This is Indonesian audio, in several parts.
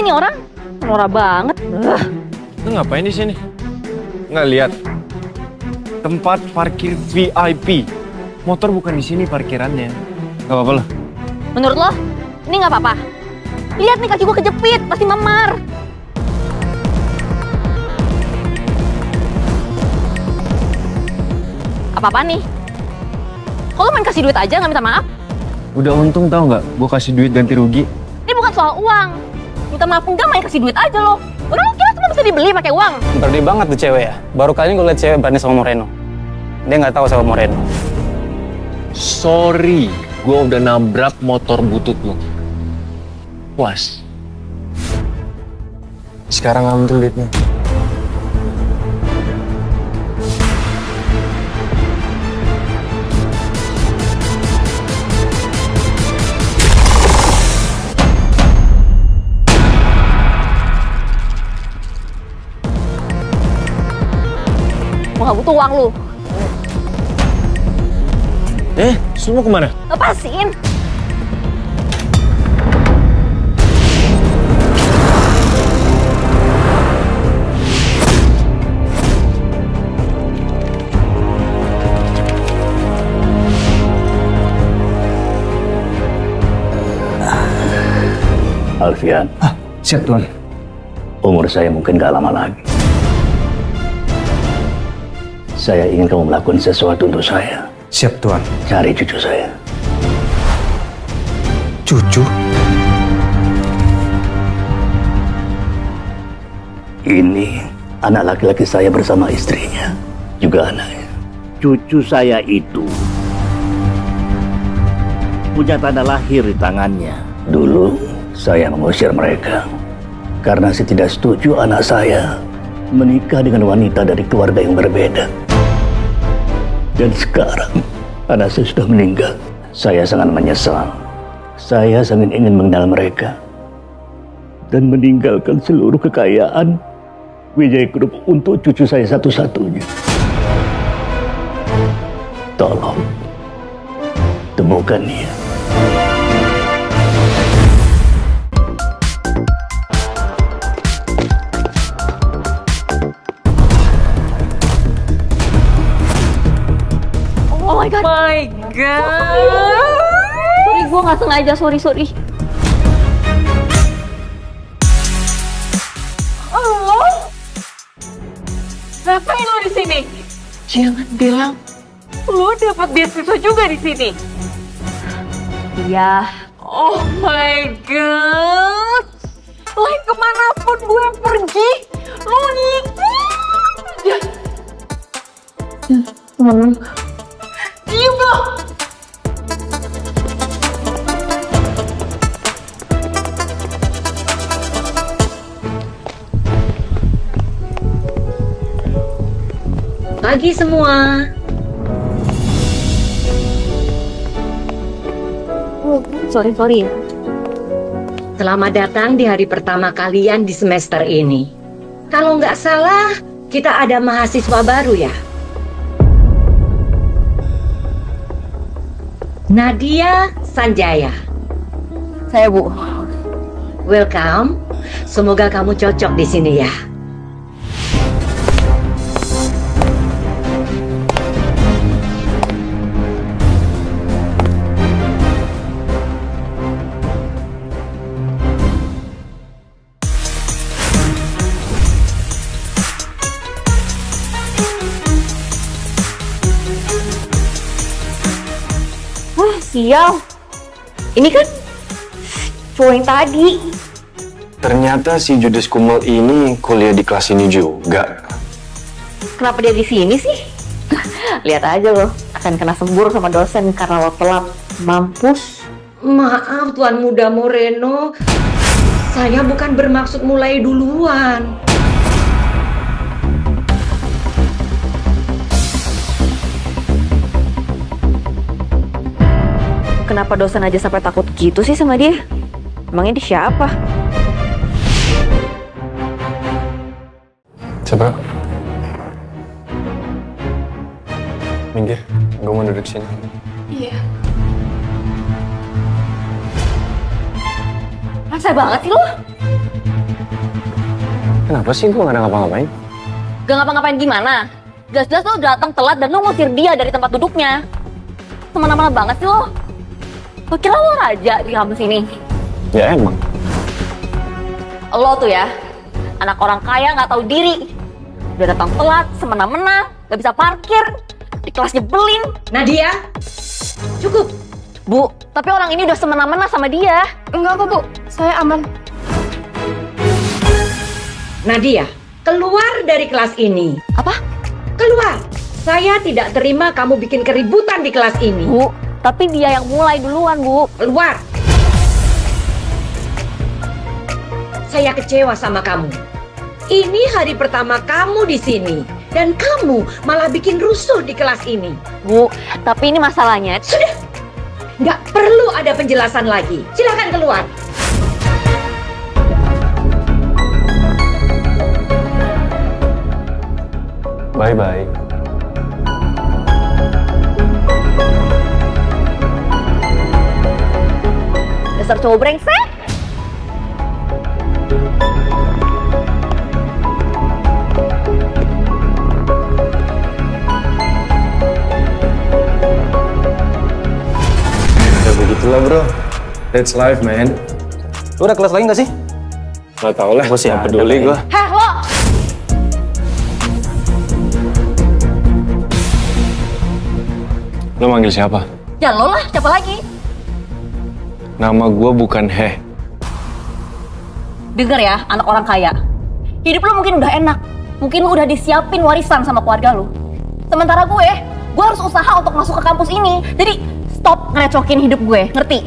nih orang. Norak banget. Lu ngapain di sini? Nggak lihat? Tempat parkir VIP. Motor bukan di sini parkirannya. Gak apa-apa lah. Menurut lo, ini nggak apa-apa? Lihat nih kaki gue kejepit, pasti memar. Apa-apa nih? Kok lo main kasih duit aja nggak minta maaf? Udah untung tau nggak? Gue kasih duit ganti rugi. Ini bukan soal uang. Minta maaf enggak, main kasih duit aja lo. Orang kira semua bisa dibeli pakai uang. Berani banget tuh cewek ya. Baru kali ini gue liat cewek berani sama Moreno. Dia nggak tahu sama Moreno. Sorry, gue udah nabrak motor butut lo. Puas. Sekarang ambil duitnya. Gue nggak butuh uang lu. Lu mau kemana? Lepasin. Alfian. Siap, Tuan. Umur saya mungkin gak lama lagi. Saya ingin kamu melakukan sesuatu untuk saya. Siap, Tuan. Cari cucu saya. Cucu? Ini anak laki-laki saya bersama istrinya. Juga anaknya. Cucu saya itu punya tanda lahir di tangannya. Dulu saya mengusir mereka karena saya tidak setuju anak saya menikah dengan wanita dari keluarga yang berbeda. Dan sekarang anak saya sudah meninggal. Saya sangat menyesal. Saya sangat ingin mengenal mereka dan meninggalkan seluruh kekayaan Wijaya Group untuk cucu saya satu-satunya. Tolong temukan dia. Oh my god. Sorry, gue nggak sengaja. Sorry. Oh, ngapain lo di sini? Jangan bilang lo dapat beasiswa juga di sini. Iya. Oh my god. Like kemanapun gue pergi, lo ngikut aja. Diem lo. Pagi semua. Sorry. Selamat datang di hari pertama kalian di semester ini. Kalau nggak salah, kita ada mahasiswa baru ya? Nadia Sanjaya. Saya, Bu. Welcome. Semoga kamu cocok di sini ya. Wah, sial. Ini kan cowok yang tadi. Ternyata si Judes Kumel ini kuliah di kelas ini juga. Kenapa dia di sini sih? Lihat aja loh, akan kena sembur sama dosen karena lo telat. Mampus. Maaf Tuan Muda Moreno, saya bukan bermaksud mulai duluan. Kenapa dosen aja sampai takut gitu sih sama dia? Emangnya dia siapa? Siapa? Minggir, gue mau duduk sini. Iya. Rasa banget sih lo. Kenapa sih gue gak ada ngapa-ngapain? Gak ngapa-ngapain gimana? Jelas-jelas lo datang telat dan lo ngusir dia dari tempat duduknya. Semena-mena banget sih lo. Lo kira lo raja di kampus ini? Ya emang. Lo tuh ya, anak orang kaya gak tahu diri. Udah datang telat, semena-mena, gak bisa parkir, di kelas nyebelin. Nadia, cukup. Bu, tapi orang ini udah semena-mena sama dia. Enggak kok, Bu. Saya aman. Nadia, keluar dari kelas ini. Apa? Keluar. Saya tidak terima kamu bikin keributan di kelas ini. Bu, tapi dia yang mulai duluan, Bu. Keluar. Saya kecewa sama kamu. Ini hari pertama kamu di sini. Dan kamu malah bikin rusuh di kelas ini. Bu, tapi ini masalahnya. Sudah. Nggak perlu ada penjelasan lagi. Silakan keluar. Bye-bye. Dasar cowok brengsek. Ya begitulah bro. That's life man. Lu ada kelas lagi nggak sih? Gak tau lah, Gua sih gak ada, peduli kayaknya. gue. Heh, lo! Lo manggil siapa? Ya lo lah, siapa lagi? Nama gue bukan Heh. Dengar ya, anak orang kaya. Hidup lo mungkin udah enak. Mungkin lo udah disiapin warisan sama keluarga lo. Sementara gue harus usaha untuk masuk ke kampus ini. Jadi, stop ngerecokin hidup gue, ngerti?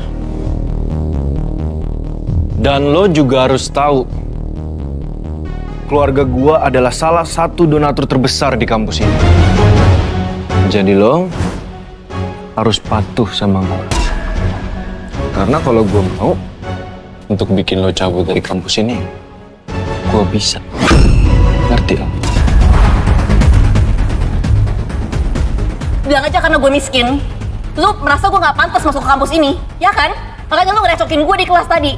Dan lo juga harus tahu, keluarga gue adalah salah satu donatur terbesar di kampus ini. Jadi lo harus patuh sama gue. Karena kalau gue mau untuk bikin lo cabut dari kampus ini, gue bisa. Ngerti lo? Bilang aja karena gue miskin. Lu merasa gue gak pantas masuk ke kampus ini, ya kan? Makanya lu ngerecokin gue di kelas tadi.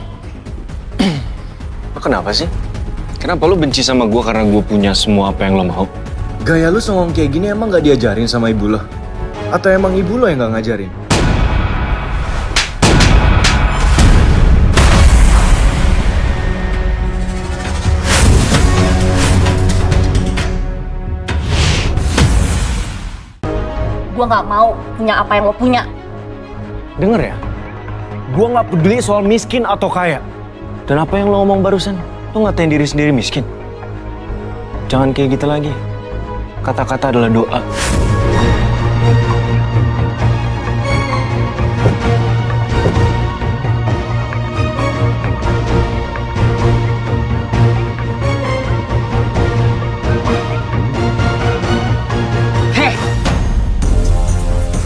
Lo kenapa sih? Kenapa lo benci sama gue karena gue punya semua apa yang lo mau? Gaya lo songong kayak gini emang gak diajarin sama ibu lo? Atau emang ibu lo yang gak ngajarin? Gue gak mau punya apa yang lo punya. Denger ya, gue gak peduli soal miskin atau kaya. Dan apa yang lo ngomong barusan, lo ngatain diri sendiri miskin. Jangan kayak gitu lagi. Kata-kata adalah doa.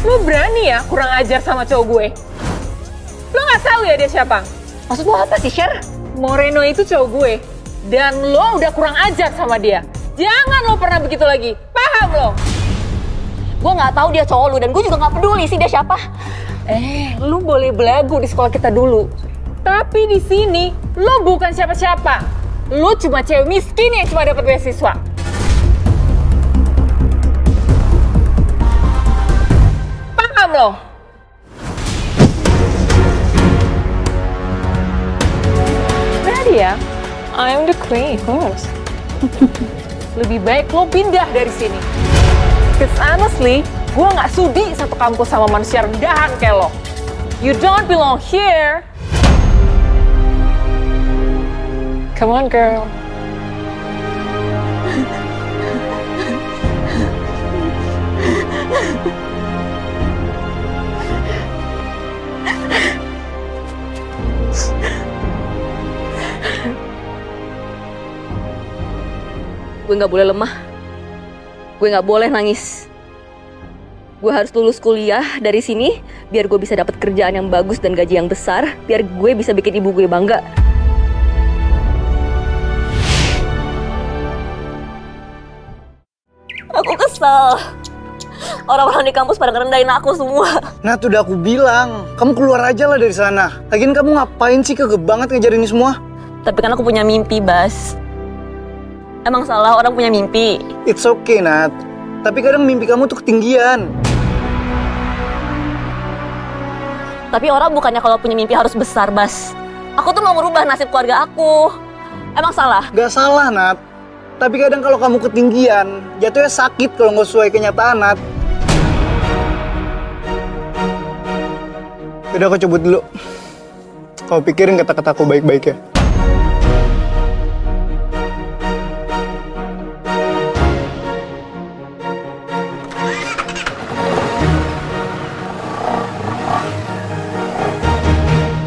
Lo berani ya kurang ajar sama cowok gue? Lo nggak tahu ya dia siapa? Maksud lo apa sih, Sher? Moreno itu cowok gue. Dan lo udah kurang ajar sama dia. Jangan lo pernah begitu lagi. Paham lo? Gue gak tahu dia cowok lu dan gue juga gak peduli sih dia siapa. Lo boleh belagu di sekolah kita dulu. Tapi di sini lo bukan siapa-siapa. Lo cuma cewek miskin yang cuma dapat beasiswa. Paham lo? Nadia, I'm the queen, of course. Lebih baik lo pindah dari sini. Because honestly, gue nggak sudi satu kampus sama manusia rendahan kayak lo. You don't belong here. Come on, girl. Gue gak boleh lemah. Gue gak boleh nangis. Gue harus lulus kuliah dari sini biar gue bisa dapat kerjaan yang bagus dan gaji yang besar, biar gue bisa bikin ibu gue bangga. Aku kesel. Orang-orang di kampus pada ngerendahin aku semua. Nah, tuh udah aku bilang, kamu keluar aja lah dari sana. Lagian kamu ngapain sih kege banget ngejar ini semua? Tapi kan aku punya mimpi, Bas. Emang salah orang punya mimpi? It's okay, Nat. Tapi kadang mimpi kamu tuh ketinggian. Tapi orang bukannya kalau punya mimpi harus besar, Bas. Aku tuh mau merubah nasib keluarga aku. Emang salah? Gak salah, Nat. Tapi kadang kalau kamu ketinggian, jatuhnya sakit kalau nggak sesuai kenyataan, Nat. Udah, aku cabut dulu. Kau pikirin kata-kataku baik-baik ya.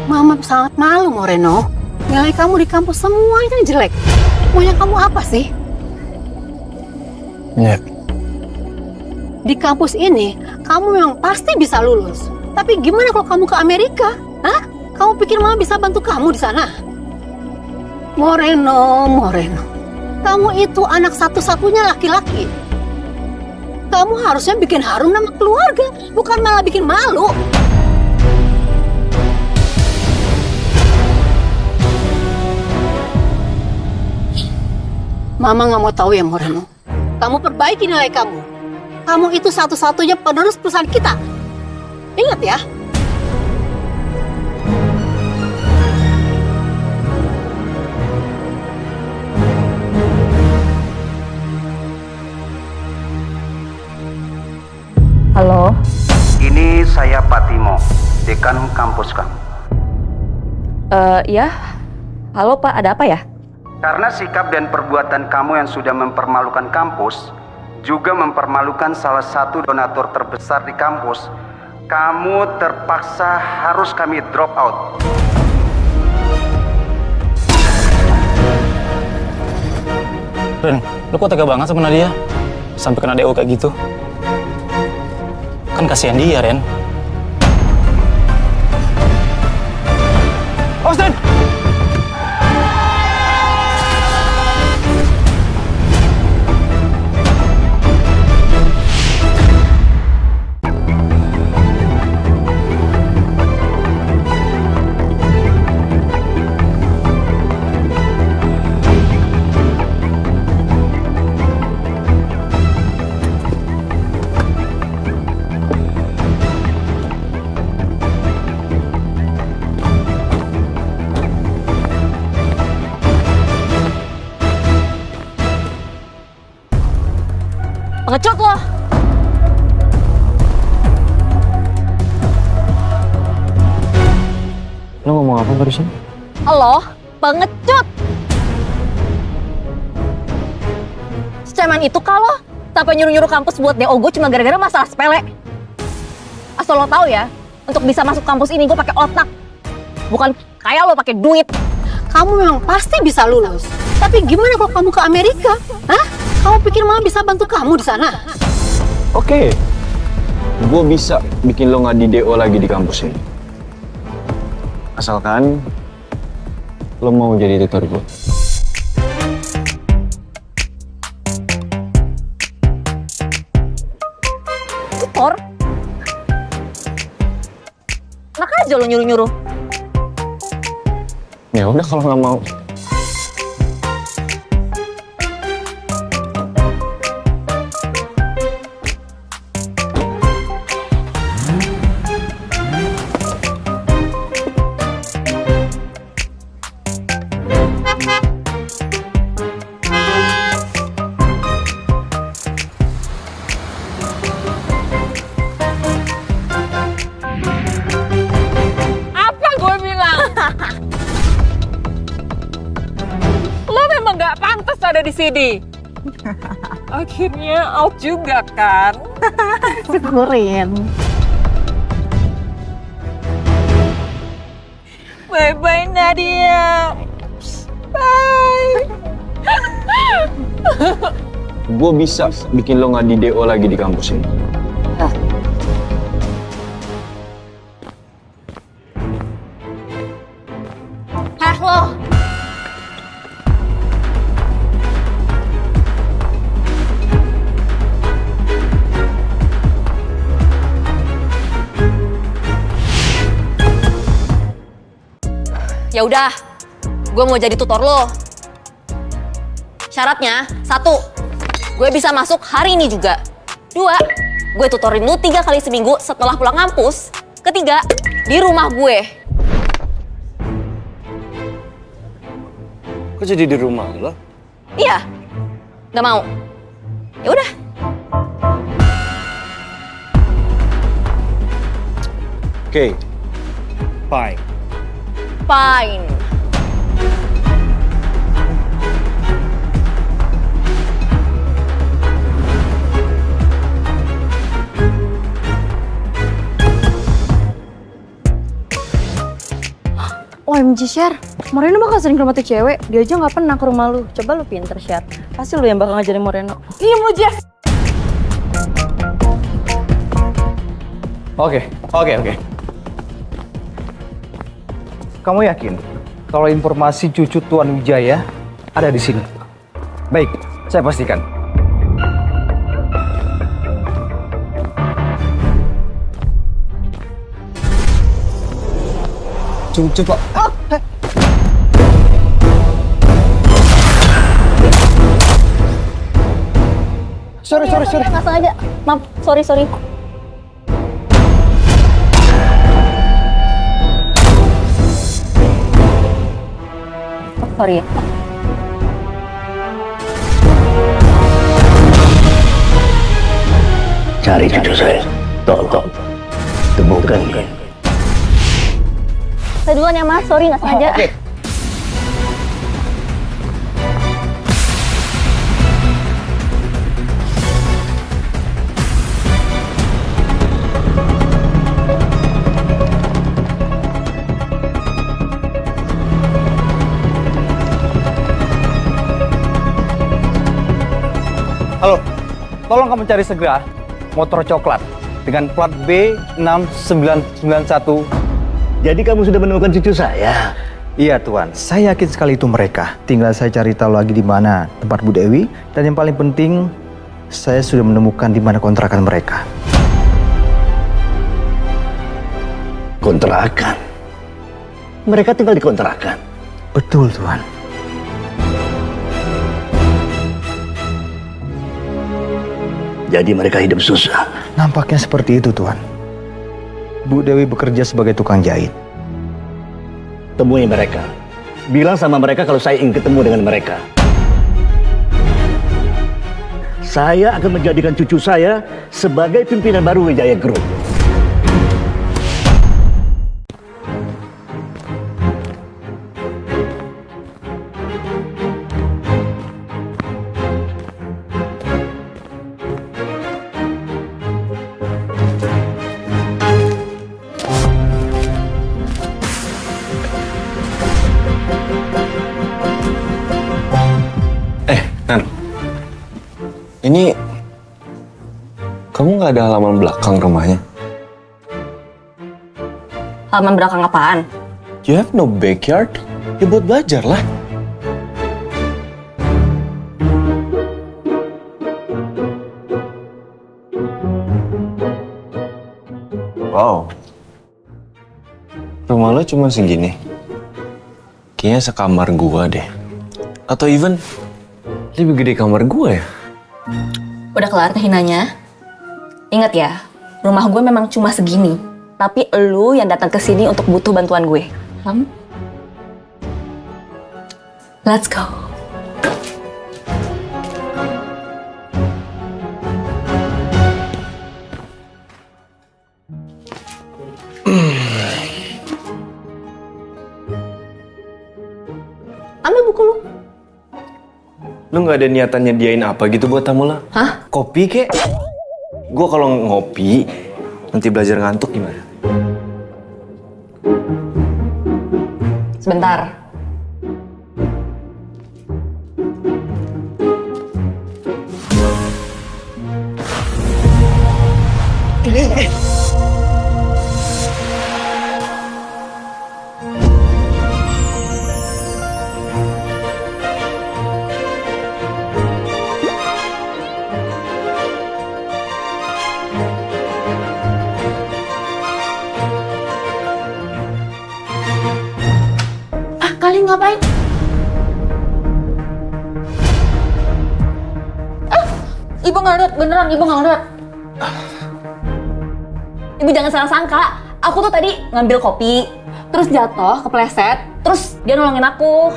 Mama sangat malu, Moreno. Nilai kamu di kampus semuanya jelek. Maunya kamu apa sih? Ya. Di kampus ini, kamu memang pasti bisa lulus. Tapi gimana kalau kamu ke Amerika? Hah? Kamu pikir Mama bisa bantu kamu di sana? Moreno. Kamu itu anak satu-satunya laki-laki. Kamu harusnya bikin harum nama keluarga, bukan malah bikin malu. Mama nggak mau tahu ya, Moreno. Kamu perbaiki nilai kamu. Kamu itu satu-satunya penerus perusahaan kita. Ingat ya. Halo? Ini saya Pak Timo, dekan kampus kamu. Ya. Halo Pak, ada apa ya? Karena sikap dan perbuatan kamu yang sudah mempermalukan kampus, juga mempermalukan salah satu donatur terbesar di kampus, kamu terpaksa harus kami drop out. Ren, lu kok tega banget sama Nadia? Sampai kena DO kayak gitu. Kan kasihan dia, Ren. Austin! Pengecut loh! Lo ngomong apa barusan? Halo? Pengecut! Secemen itu kalau sampai nyuruh-nyuruh kampus buat DO gue cuma gara-gara masalah sepele. Asal lo tahu ya, untuk bisa masuk kampus ini gue pakai otak. Bukan kayak lo pakai duit. Kamu memang pasti bisa lulus. Tapi gimana kalau kamu ke Amerika? Hah? Kamu pikir Mama bisa bantu kamu di sana? Oke. Gue bisa bikin lo nggak di DO lagi di kampus ini. Asalkan lo mau jadi tutor gue. Tutor? Enak aja lo nyuruh-nyuruh. Ya udah kalau nggak mau. Apa gue bilang? Lo memang gak pantas ada di sini. Akhirnya out juga kan? Syukurin. Bye-bye Nadia. Bye. Gue bisa bikin lo nggak di DO lagi di kampus ini. Hah lo? Ya udah, gue mau jadi tutor lo. Syaratnya, 1, gue bisa masuk hari ini juga. 2, gue tutorin lu 3 kali seminggu setelah pulang kampus. 3, di rumah gue. Kok jadi di rumah lo? Iya, nggak mau. Ya udah. Oke, fine. Fine. OMG, Sher. Moreno bakal sering ke rumah tuh cewek. Dia aja nggak pernah ke rumah lu. Coba lu pinter, Sher. Pasti lu yang bakal ngajarin Moreno. Iya, mau Jeff. Oke. Kamu yakin kalau informasi cucu Tuan Wijaya ada di sini? Baik, saya pastikan. Coba. Sorry. Nggak sengaja. Maaf, sorry. Sorry ya. Cari cucu saya. Tolong. Temukan dia. Saya duluan ya, Mas. Sorry, nggak sengaja. Oke. Halo, tolong kamu cari segera motor coklat dengan plat B6991. Jadi kamu sudah menemukan cucu saya? Iya Tuan, saya yakin sekali itu mereka. Tinggal saya cari tahu lagi di mana tempat Bu Dewi, dan yang paling penting saya sudah menemukan di mana kontrakan mereka. Kontrakan? Mereka tinggal di kontrakan? Betul Tuan. Jadi mereka hidup susah? Nampaknya seperti itu Tuan. Bu Dewi bekerja sebagai tukang jahit. Temui mereka. Bilang sama mereka kalau saya ingin ketemu dengan mereka. Saya akan menjadikan cucu saya sebagai pimpinan baru Wijaya Group. Nan, ini kamu nggak ada halaman belakang rumahnya? Halaman belakang apaan? You have no backyard? Ya buat belajar lah. Wow, rumah lo cuma segini. Kayaknya sekamar gua deh. Atau even lebih gede kamar gue ya? Udah kelar kehinanya? Ingat ya, rumah gue memang cuma segini. Tapi elu yang datang ke sini untuk butuh bantuan gue. Let's go. Ambil buku lu. Lu nggak ada niatan nyediain apa gitu buat tamu lo? Hah? Kopi kek? Gue kalau ngopi, nanti belajar ngantuk gimana? Sebentar. Kalian ngapain? Ibu nggak lihat, beneran ibu nggak lihat. Ibu jangan salah sangka. Aku tuh tadi ngambil kopi, terus jatuh, kepleset, terus dia nolongin aku.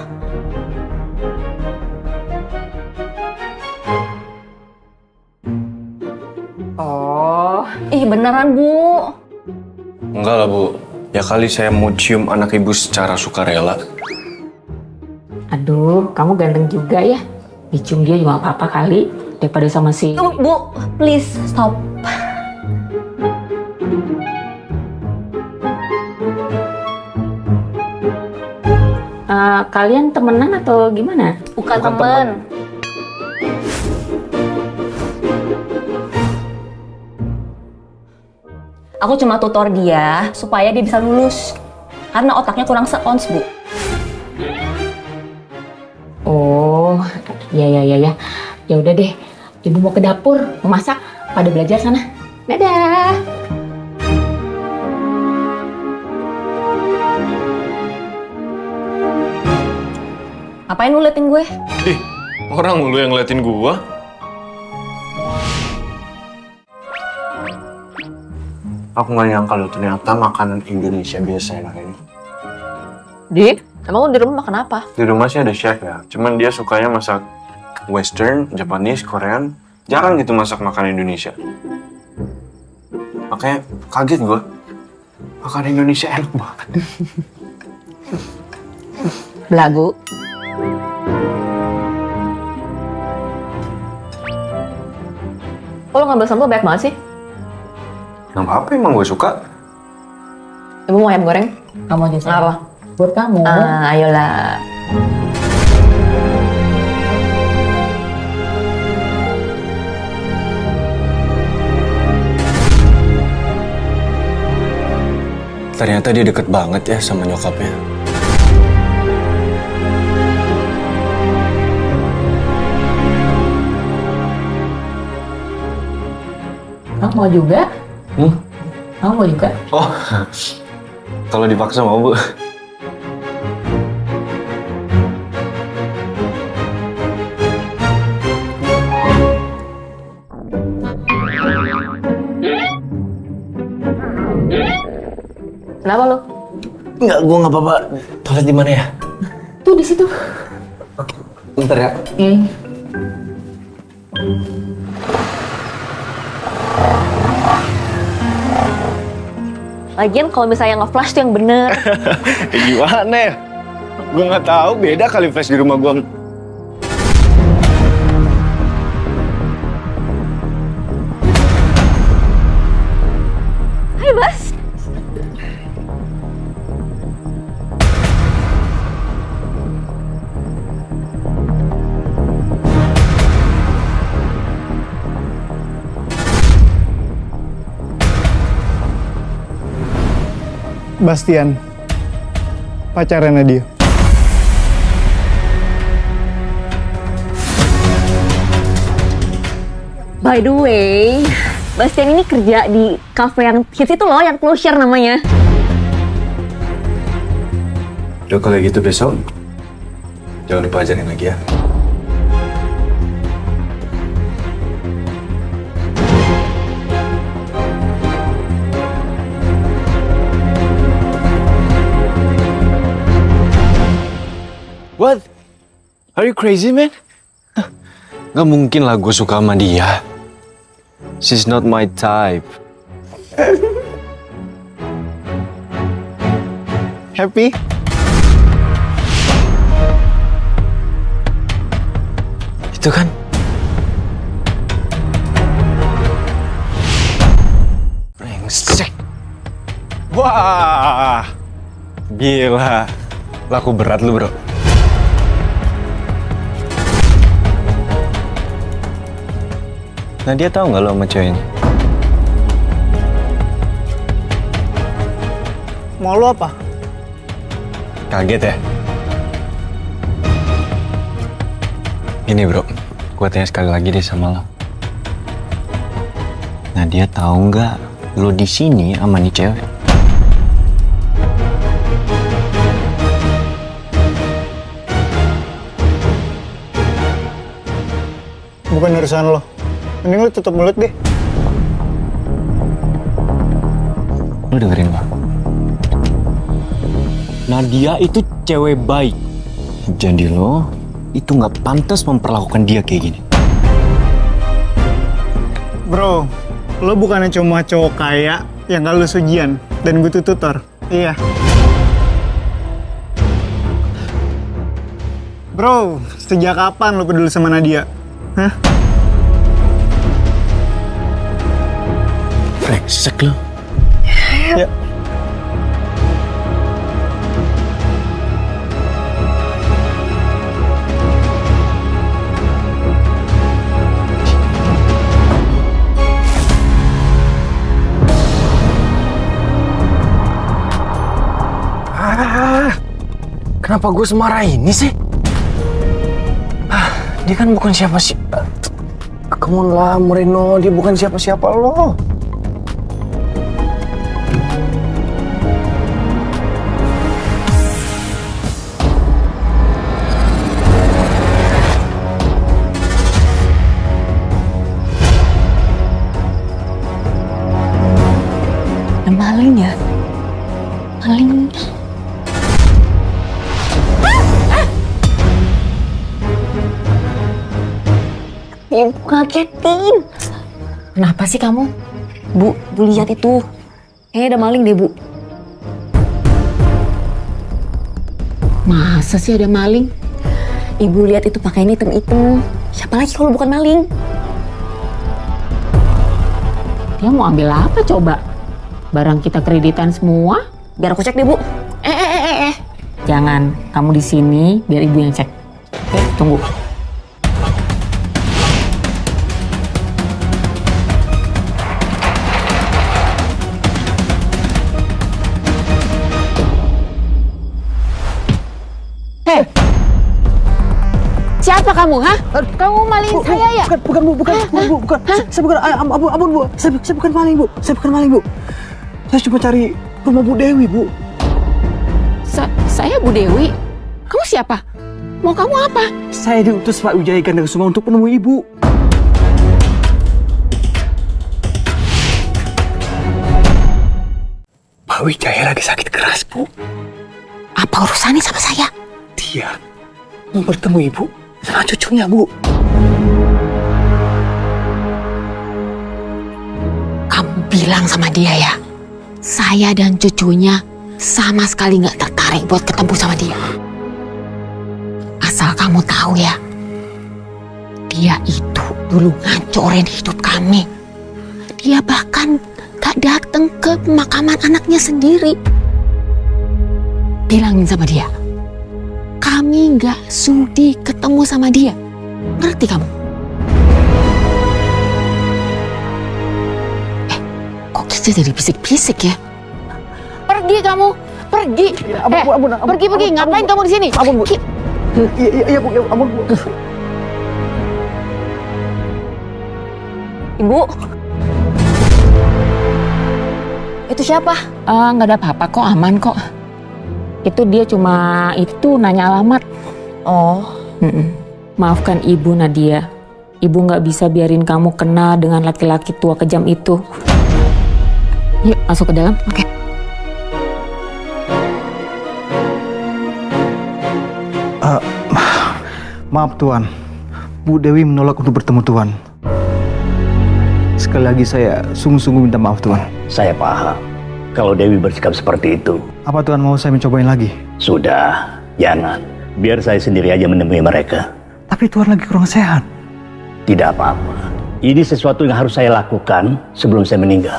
Oh, ih beneran Bu. Enggak lah, Bu. Ya kali saya mau cium anak ibu secara sukarela. Aduh, kamu ganteng juga ya. Dicium dia juga gak apa-apa kali. Daripada sama si... Bu, please stop. Kalian temenan atau gimana? Bukan temen. Aku cuma tutor dia supaya dia bisa lulus. Karena otaknya kurang seons, Bu. Oh, ya. Ya udah deh, ibu mau ke dapur, mau masak, pada belajar sana. Dadah. Ngapain lu liatin gue? Ih, orang lu yang ngeliatin gua. Aku nggak nyangka loh ternyata makanan Indonesia biasa enak ini. Di? Emang lu di rumah makan apa? Di rumah sih ada chef ya, cuman dia sukanya masak Western, Japanese, Korean. Jarang gitu masak makanan Indonesia. Makanya kaget gua. Makanan Indonesia enak banget. Belagu. Kok lo ngambil sambal banyak banget sih? Nggak apa-apa, emang gue suka. Ibu mau ayam goreng? Kamu aja sayang. Apa? Buat kamu. Ayolah. Ternyata dia deket banget ya sama nyokapnya. Kamu mau juga? Kamu mau juga? Oh, kalau dipaksa mau, Bu. Kenapa lo? Enggak, gue nggak apa-apa. Toilet di mana ya? Tuh di situ. Bentar ya. Lagian kalau misalnya nge-flash tuh yang bener. Gimana ya? Gue nggak tahu, beda kali flash di rumah gue. Hai, Bas. Bastian, pacarnya Nadia. By the way, Bastian ini kerja di cafe yang hits itu loh, yang Closure namanya. Udah kalau gitu besok, jangan lupa ajarin lagi ya. What? Are you crazy, man? Gak mungkin lah gue suka sama dia. She's not my type. Happy? Itu kan? Brengsek. Wah, gila. Laku berat lu, bro. Nah, dia tahu nggak lo sama ceweknya? Mau lo apa? Kaget ya? Ini bro, gue tanya sekali lagi deh sama lo. Nah, dia tahu nggak lo di sini sama nih cewek? Bukan urusan lo. Mending lu tutup mulut deh. Lu dengerin gua. Nadia itu cewek baik. Jadi lo itu nggak pantas memperlakukan dia kayak gini. Bro, lo bukannya cuma cowok kaya yang gak lulus ujian dan butuh tutor. Iya. Bro, sejak kapan lo peduli sama Nadia? Hah? Brengsek lo. Ya. Kenapa gue semarah ini sih? Dia kan bukan siapa-siapa. Come on lah, Moreno. Dia bukan siapa-siapa lo. Maling ya? Maling. Ibu ngagetin. Kenapa sih kamu? Bu lihat itu. Kayaknya ada maling deh, Bu. Masa sih ada maling? Ibu lihat itu pakainya hitam-hitam. Siapa lagi kalau bukan maling? Dia mau ambil apa coba? Barang kita kreditan semua? Biar aku cek deh, Bu. Jangan, kamu di sini biar ibu yang cek. Oke, tunggu. Siapa kamu, hah? Kamu maling saya ya? Bukan Bu. Saya bukan, ampun Bu. Saya bukan maling Bu. Saya cuma cari rumah Bu Dewi, Bu. Saya Bu Dewi? Kamu siapa? Mau kamu apa? Saya diutus Pak Wijaya Gandasuma untuk menemui Ibu. Pak Wijaya lagi sakit keras, Bu. Apa urusannya sama saya? Dia mau bertemu Ibu sama cucunya, Bu. Kamu bilang sama dia ya, saya dan cucunya sama sekali nggak tertarik buat ketemu sama dia. Asal kamu tahu ya, dia itu dulu ngancurin hidup kami. Dia bahkan gak datang ke pemakaman anaknya sendiri. Bilangin sama dia, kami gak sudi ketemu sama dia. Ngerti kamu? Kok kita jadi bisik-bisik ya? Pergi kamu, pergi. Pergi. Ngapain kamu di sini? Ampun Bu. Iya Bu, ampun Bu. Ibu. Itu siapa? Nggak ada apa-apa kok, aman kok. Itu dia cuma nanya alamat. Oh. Maafkan Ibu Nadia. Ibu nggak bisa biarin kamu kena dengan laki-laki tua kejam itu. Yuk masuk ke dalam. Oke. Maaf Tuan, Bu Dewi menolak untuk bertemu Tuan. Sekali lagi saya sungguh-sungguh minta maaf Tuan. Saya paham kalau Dewi bersikap seperti itu. Apa Tuan mau saya mencobain lagi? Sudah, jangan. Biar saya sendiri aja menemui mereka. Tapi Tuan lagi kurang sehat. Tidak apa-apa. Ini sesuatu yang harus saya lakukan sebelum saya meninggal.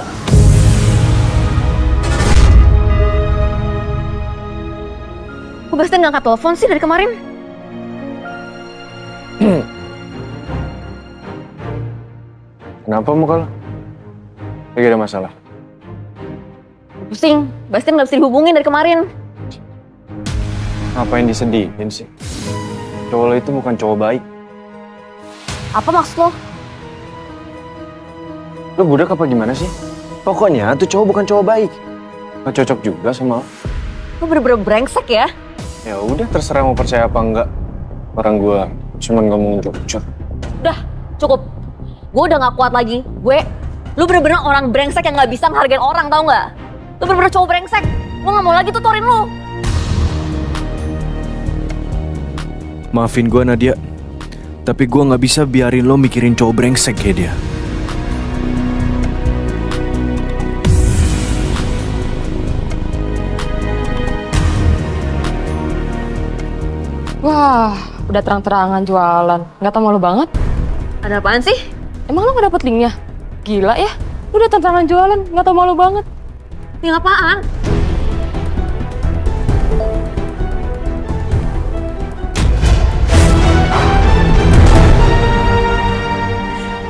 Kok Bastian ngangkat telepon sih dari kemarin? Kenapa muka lo? Lagi ada masalah? Pusing, Bastian nggak bisa dihubungin dari kemarin. Ngapain disedihin sih? Cowok lo itu bukan cowok baik. Apa maksud lo? Lo budak apa gimana sih? Pokoknya tuh cowok bukan cowok baik. Gak cocok juga sama lo. Lo bener-bener brengsek ya? Ya udah, terserah mau percaya apa enggak. Orang gua cuman ngomong jujur. Udah, cukup. Gue udah gak kuat lagi. Lu bener-bener orang brengsek yang gak bisa ngehargain orang, tau gak? Lu bener-bener cowok brengsek. Gue gak mau lagi tutorin lu. Maafin gue Nadia, tapi gue gak bisa biarin lo mikirin cowok brengsek kayak dia. Wah, udah terang-terangan jualan. Nggak tau malu banget. Ada apaan sih? Emang lo nggak dapet linknya? Gila ya, udah terang-terangan jualan, nggak tau malu banget. Link apaan?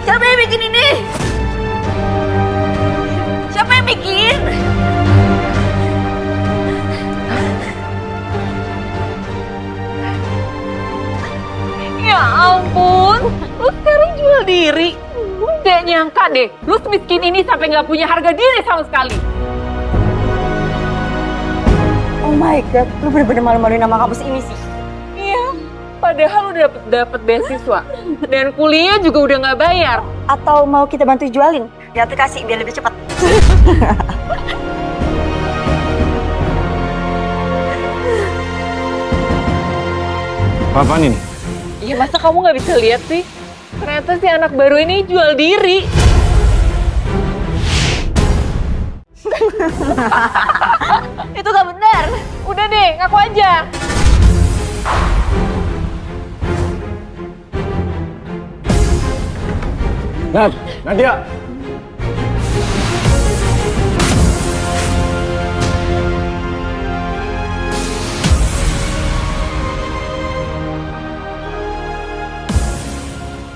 Siapa yang bikin ini? Siapa yang bikin? Ya ampun, lu sekarang jual diri. Gak nyangka deh, lu semiskin ini sampai gak punya harga diri sama sekali. Oh my god, lu bener-bener malu-maluin nama kampus ini sih. Iya, padahal udah dapet beasiswa. Dan kuliah juga udah gak bayar. Atau mau kita bantu jualin di aplikasi biar lebih cepat. Apaan ini? Iya, masa kamu gak bisa lihat sih? Ternyata si anak baru ini jual diri. Itu gak benar. Udah deh, ngaku aja. Nadia!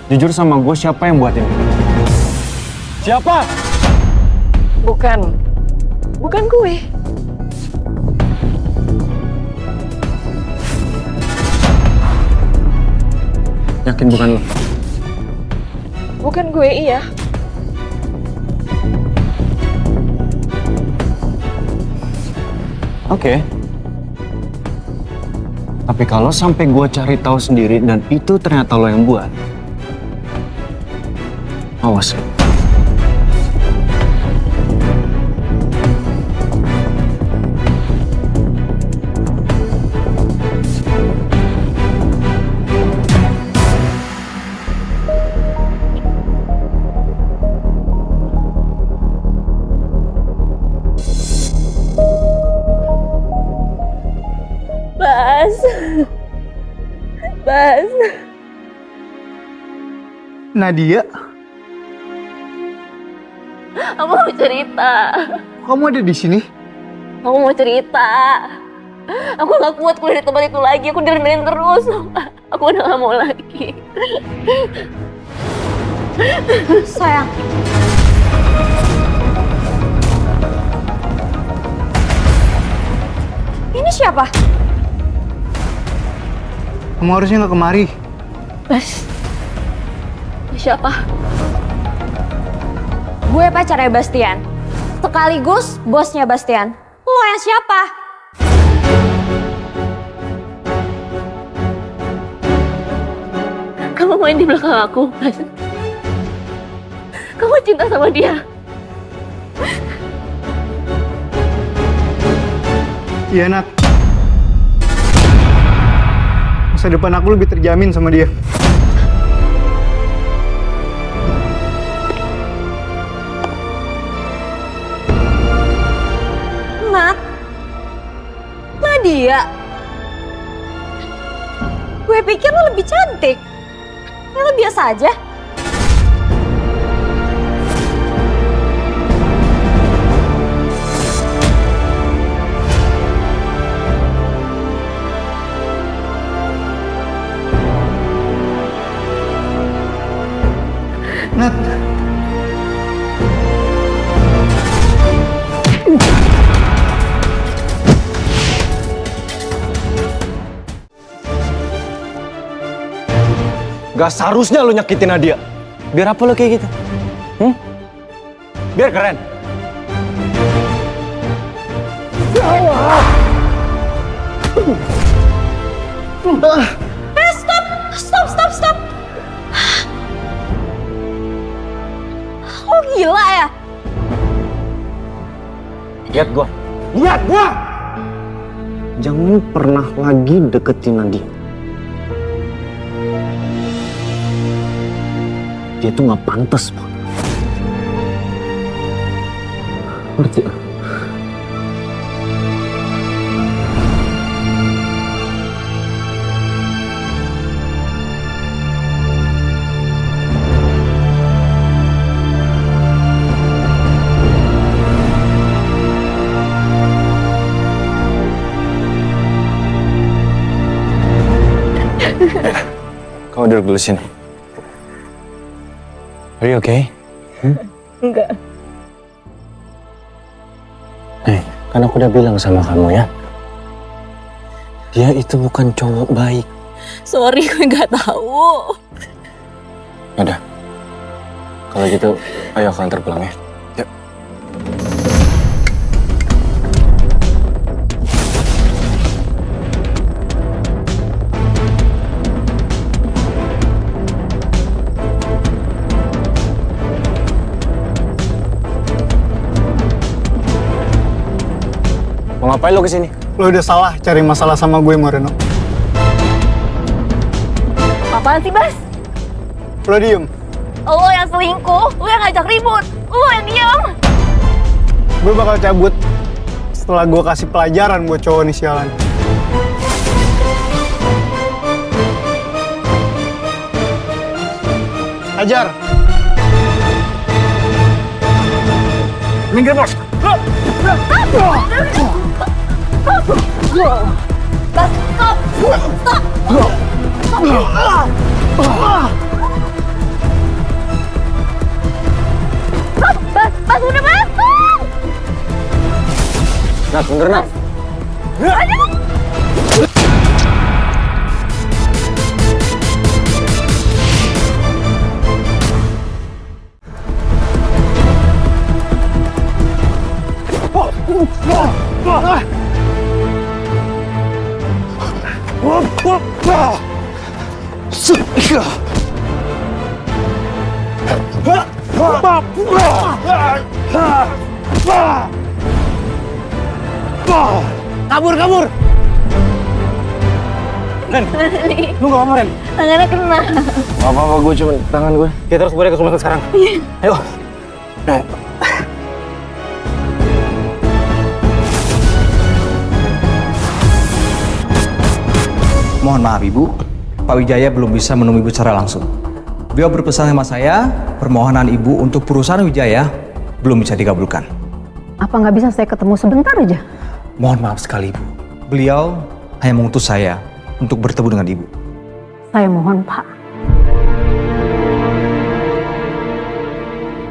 Jujur sama gue, siapa yang buat ini? Siapa? Bukan gue. Yakin bukan lo? Bukan gue, iya. Oke. Tapi kalau sampai gue cari tahu sendiri dan itu ternyata lo yang buat, awas. Bas. Nadia, Aku mau cerita. kamu ada di sini? Aku mau cerita. Aku gak kuat kuliah di tempat itu lagi. Aku direndahin terus. Aku udah gak mau lagi. Sayang. Ini siapa? Kamu harusnya nggak kemari. Bas. Siapa? Gue pacarnya Bastian. Sekaligus bosnya Bastian. Lo yang siapa? Kamu main di belakang aku, Bas. Kamu cinta sama dia. Iya, Nat. Masa depan aku lebih terjamin sama dia. Nat. Nadia. Gue pikir lo lebih cantik. Lo biasa aja. Nat. Gak seharusnya lo nyakitin Nadia. Biar apa lo kayak gitu? Biar keren. Stop. Lihat gua. Lihat gua! Jangan pernah lagi deketin Nadia. Dia tuh nggak pantas, Bang. Ngerti? Kamu duduk dulu sini. Are you okay? Enggak. Kan aku udah bilang sama kamu ya. Dia itu bukan cowok baik. Sorry, gue nggak tahu. Udah. Kalau gitu, ayo aku antar pulang ya. Yuk. Mau ngapain lo kesini? Lo udah salah cari masalah sama gue, Moreno. Apaan sih, Bas? Lo diem. Lo yang selingkuh, lo yang ngajak ribut, lo yang diem. Gue bakal cabut setelah gue kasih pelajaran buat cowok nih sialan. Ajar. Minggir, Bos. Bas, stop! Stop! Bas, udah Bas! Nat, bener Nat. Kabur! Ren, lu gak apa-apa, Ren? Tangannya kena. Gak apa-apa, gue cuma tangan gue. Kita harus balik ke rumah sekarang. Ayo. Mohon maaf Ibu, Pak Wijaya belum bisa menemui Ibu secara langsung. Beliau berpesan sama saya, permohonan Ibu untuk perusahaan Wijaya belum bisa dikabulkan. Apa nggak bisa saya ketemu sebentar aja? Mohon maaf sekali Ibu. Beliau hanya mengutus saya untuk bertemu dengan Ibu. Saya mohon Pak.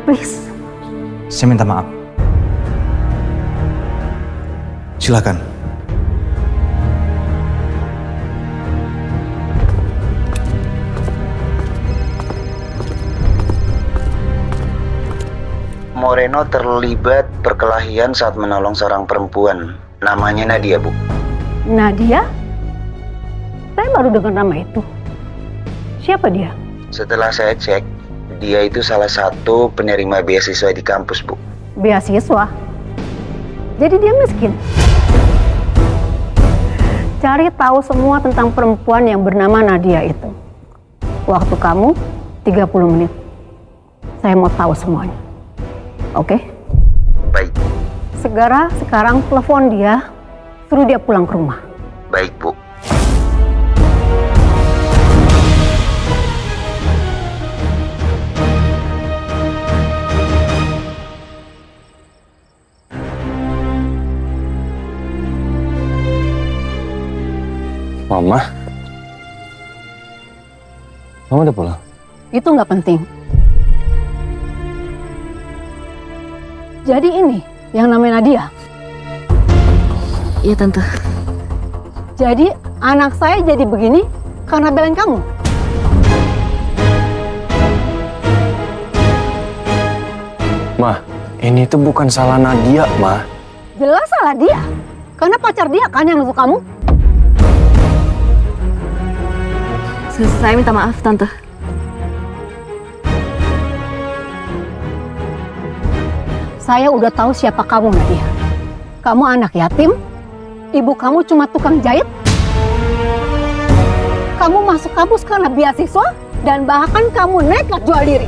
Please. Saya minta maaf. Silakan. Moreno terlibat perkelahian saat menolong seorang perempuan. Namanya Nadia, Bu. Nadia? Saya baru dengar nama itu. Siapa dia? Setelah saya cek, dia itu salah satu penerima beasiswa di kampus, Bu. Beasiswa? Jadi dia miskin? Cari tahu semua tentang perempuan yang bernama Nadia itu. Waktu kamu 30 menit. Saya mau tahu semuanya. Oke? Baik. Sekarang telepon dia, suruh dia pulang ke rumah. Baik, Bu. Mama? Mama udah pulang? Itu nggak penting. Jadi ini yang namanya Nadia? Iya, Tante. Jadi anak saya jadi begini karena belain kamu? Ma, ini tuh bukan salah Nadia, Ma. Jelas salah dia. Karena pacar dia kan yang nusuk kamu. Saya minta maaf, Tante. Saya udah tahu siapa kamu, Nadia. Kamu anak yatim? Ibu kamu cuma tukang jahit? Kamu masuk kampus karena beasiswa dan bahkan kamu nekat jual diri.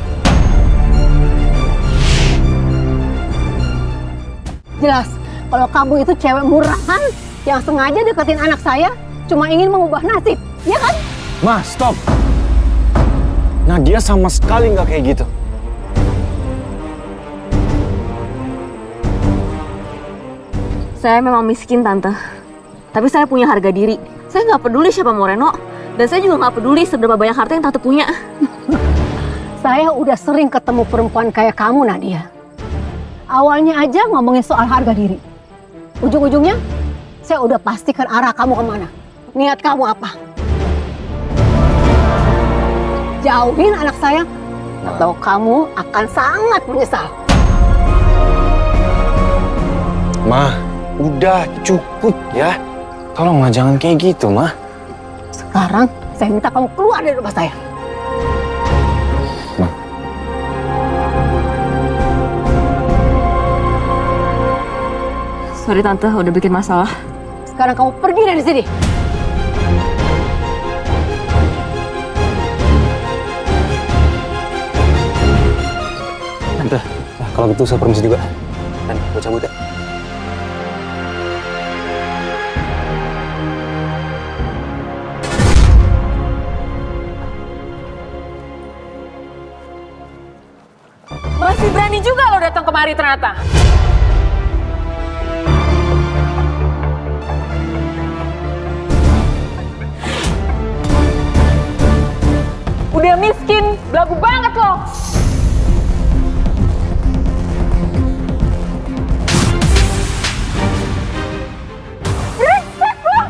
Jelas, kalau kamu itu cewek murahan yang sengaja deketin anak saya cuma ingin mengubah nasib, ya kan? Ma, stop. Nadia sama sekali nggak kayak gitu. Saya memang miskin, Tante. Tapi saya punya harga diri. Saya nggak peduli siapa Moreno. Dan saya juga nggak peduli seberapa banyak harta yang Tante punya. Saya udah sering ketemu perempuan kayak kamu, Nadia. Awalnya aja ngomongin soal harga diri. Ujung-ujungnya, saya udah pastikan arah kamu kemana. Niat kamu apa? Jauhin anak saya, atau kamu akan sangat menyesal. Ma, udah cukup ya. Tolonglah jangan kayak gitu, Ma. Sekarang saya minta kamu keluar dari rumah saya. Ma. Sorry Tante, udah bikin masalah. Sekarang kamu pergi dari sini. Tante, nah, kalau gitu saya permisi juga. Dan gue cabut ya. Masih berani juga lo datang kemari ternyata. Udah miskin, belagu banget lo. Brengsek lo.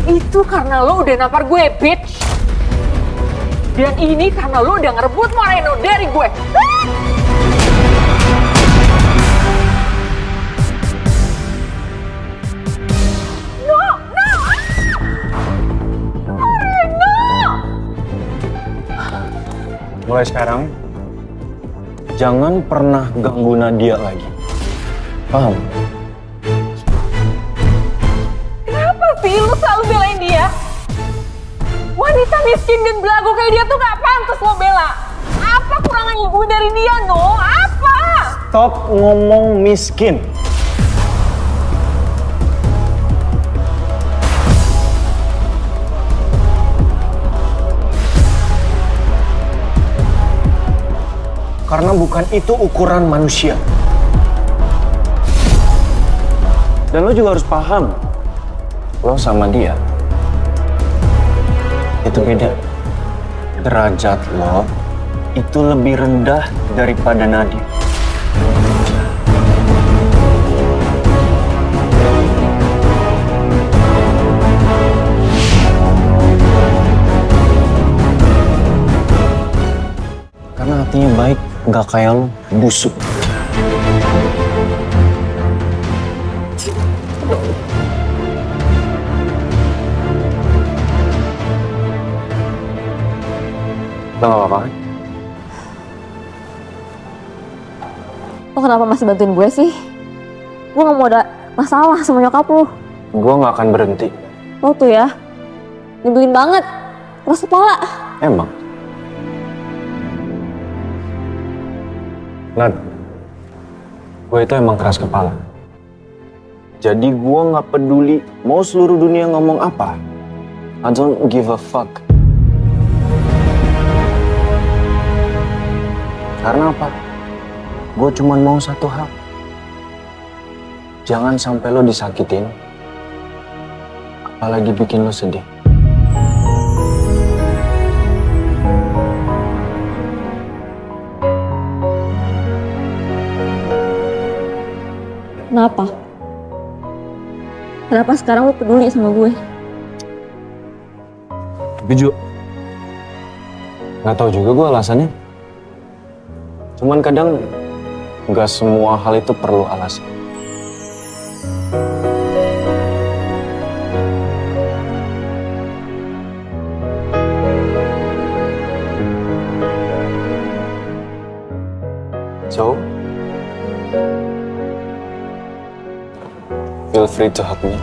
Itu karena lo udah nampar gue, bitch. Dan ini karena lo udah ngerebut Moreno dari gue. No, no! Moreno! Mulai sekarang, jangan pernah ganggu Nadia lagi. Paham? Kenapa sih lo selalu belain dia? Wanita miskin dan belagu kayak dia tuh gak pantas lo bela. Apa kurangan gue dari dia, No? Apa? Stop ngomong miskin. Karena bukan itu ukuran manusia. Dan lo juga harus paham, lo sama dia itu beda. Derajat lo itu lebih rendah daripada Nadia. Karena hatinya baik, nggak kayak lo, busuk. Lo gak apa-apa kan? Lo kenapa masih bantuin gue sih? Gue gak mau ada masalah sama nyokap lo. Gue gak akan berhenti. Lo tuh ya, nyebelin banget. Keras kepala. Emang? Nat, gue itu emang keras kepala. Jadi gue gak peduli mau seluruh dunia ngomong apa. I don't give a fuck. Karena apa? Gue cuma mau satu hal. Jangan sampai lo disakitin. Apalagi bikin lo sedih. Kenapa? Kenapa sekarang lo peduli sama gue? Tapi Ju, gak tahu juga gue alasannya. Cuman kadang nggak semua hal itu perlu alasan. So, free to hug me.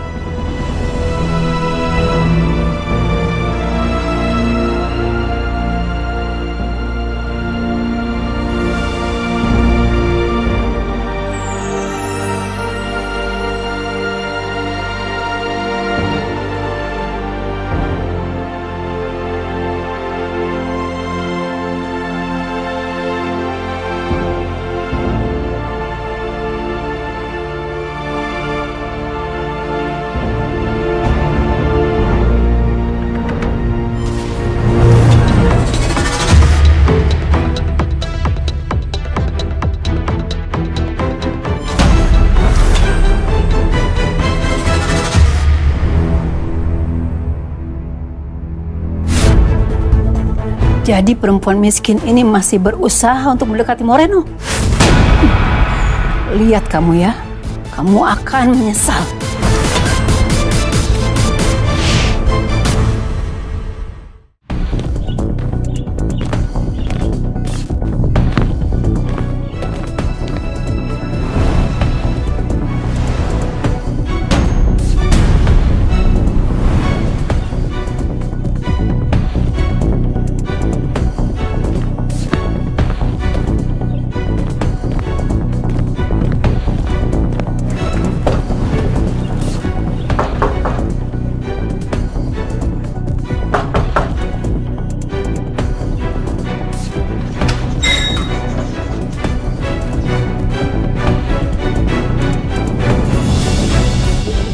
Jadi perempuan miskin ini masih berusaha untuk mendekati Moreno. Lihat kamu ya, kamu akan menyesal.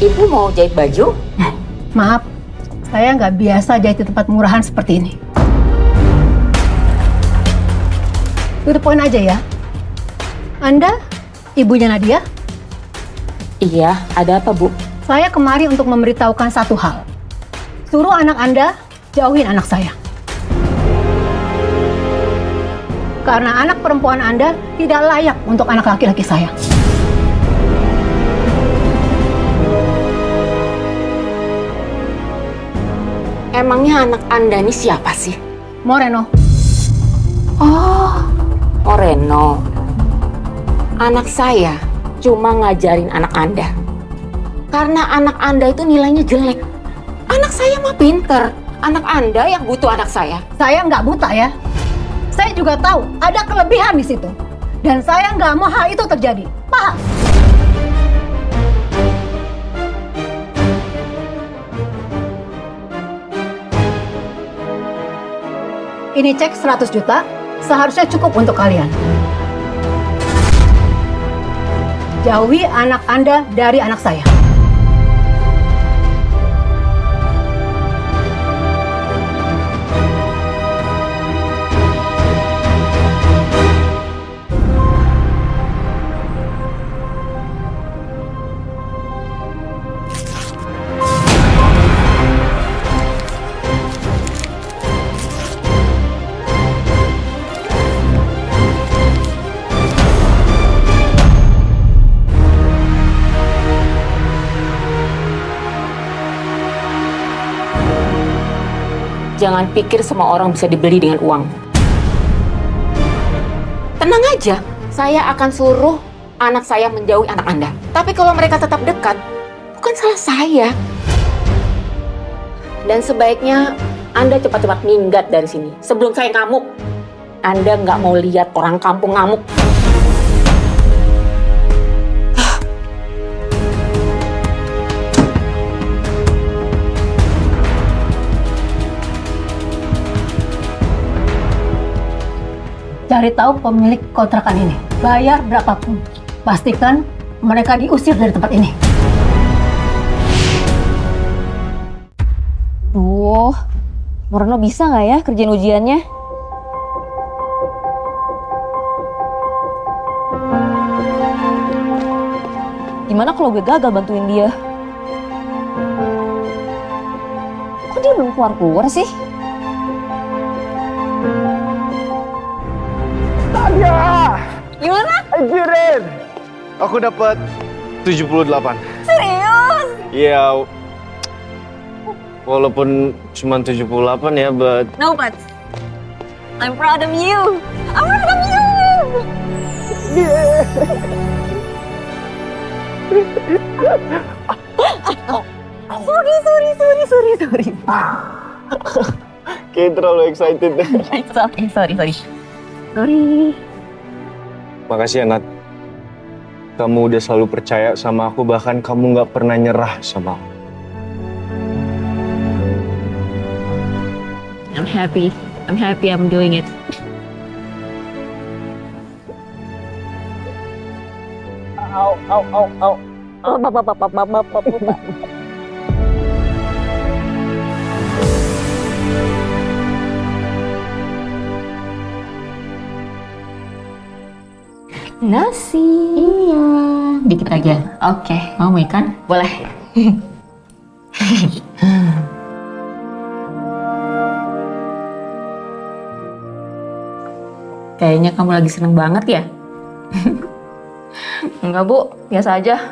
Ibu mau jahit baju? Maaf, saya nggak biasa jahit di tempat murahan seperti ini. To the point aja ya. Anda ibunya Nadia? Iya, ada apa, Bu? Saya kemari untuk memberitahukan satu hal. Suruh anak Anda jauhin anak saya. Karena anak perempuan Anda tidak layak untuk anak laki-laki saya. Emangnya anak Anda ini siapa sih? Moreno. Oh, Moreno. Anak saya cuma ngajarin anak Anda. Karena anak Anda itu nilainya jelek. Anak saya mah pinter. Anak Anda yang butuh anak saya. Saya nggak buta ya. Saya juga tahu ada kelebihan di situ. Dan saya nggak mau hal itu terjadi. Paham? Ini cek 100 juta, seharusnya cukup untuk kalian. Jauhi anak Anda dari anak saya. Jangan pikir semua orang bisa dibeli dengan uang. Tenang aja, saya akan suruh anak saya menjauhi anak Anda. Tapi kalau mereka tetap dekat, bukan salah saya. Dan sebaiknya Anda cepat-cepat minggat dari sini sebelum saya ngamuk. Anda nggak mau lihat orang kampung ngamuk. Cari tahu pemilik kontrakan ini. Bayar berapapun. Pastikan mereka diusir dari tempat ini. Duh, Moreno bisa nggak ya kerjain ujiannya? Gimana kalau gue gagal bantuin dia? Kok dia belum keluar sih? Nadia! Gimana? Anjirin! Aku dapat 78. Serius? Iya. Walaupun cuma 78 ya, but... No, but I'm proud of you. I'm proud of you. Yeah. Sorry. Kayak terlalu excited. Sorry. Makasih ya, Nat. Kamu udah selalu percaya sama aku, bahkan kamu nggak pernah nyerah sama aku. I'm happy I'm doing it. Nasi. Iya. Dikit aja. Oke. Mau ikan? Boleh. Kayaknya kamu lagi seneng banget ya? Enggak, Bu. Biasa aja.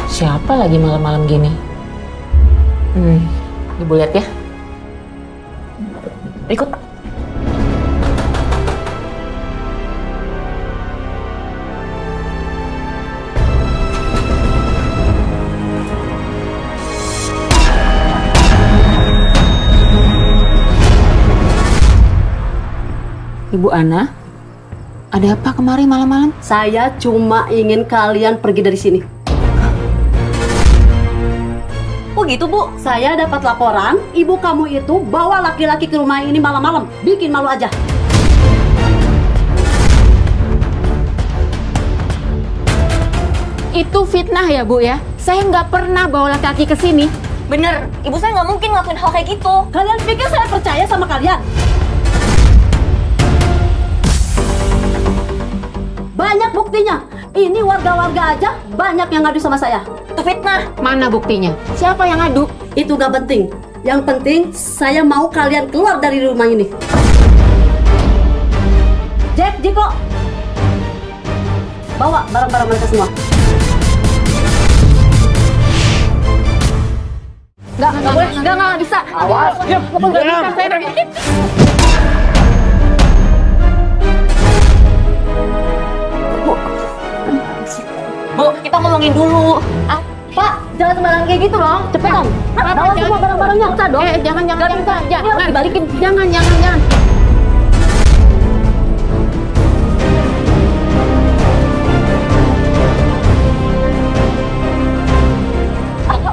Siapa lagi malam-malam gini? Ibu lihat ya. Ikut. Ibu Ana, ada apa kemari malam-malam? Saya cuma ingin kalian pergi dari sini. Oh gitu, Bu? Saya dapat laporan, ibu kamu itu bawa laki-laki ke rumah ini malam-malam. Bikin malu aja. Itu fitnah ya, Bu ya? Saya nggak pernah bawa laki-laki ke sini. Bener, ibu saya nggak mungkin ngelakuin hal kayak gitu. Kalian pikir saya percaya sama kalian? Banyak buktinya. Ini warga-warga aja banyak yang ngadu sama saya. Itu fitnah. Mana buktinya? Siapa yang ngadu? Itu gak penting. Yang penting saya mau kalian keluar dari rumah ini. Jack, Jiko, bawa barang-barang mereka semua. Nggak boleh, nggak bisa. Awas, diam. Nggak bisa, saya nggak bisa. Bu, kita ngomongin dulu. Pak, jangan sembarangan kayak gitu loh. Cepet dong. Bawa semua barang-barangnya. Usah dong. Jangan. Jangan dibalikin. Jangan.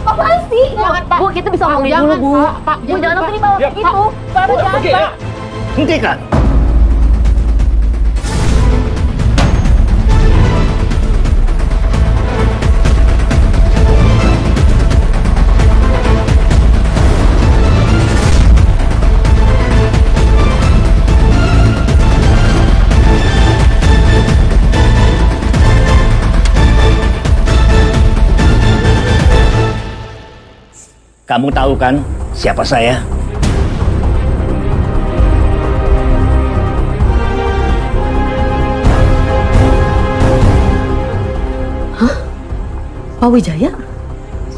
Apaan sih? Jangan, Pak. Bu, kita bisa ngomongin Jangan, dulu, Bu. Pak. Bu, jangan sampai dibawa kayak gitu. Pak, jangan, Pak. Hentikan. Kamu tahu kan siapa saya? Hah? Pak Wijaya?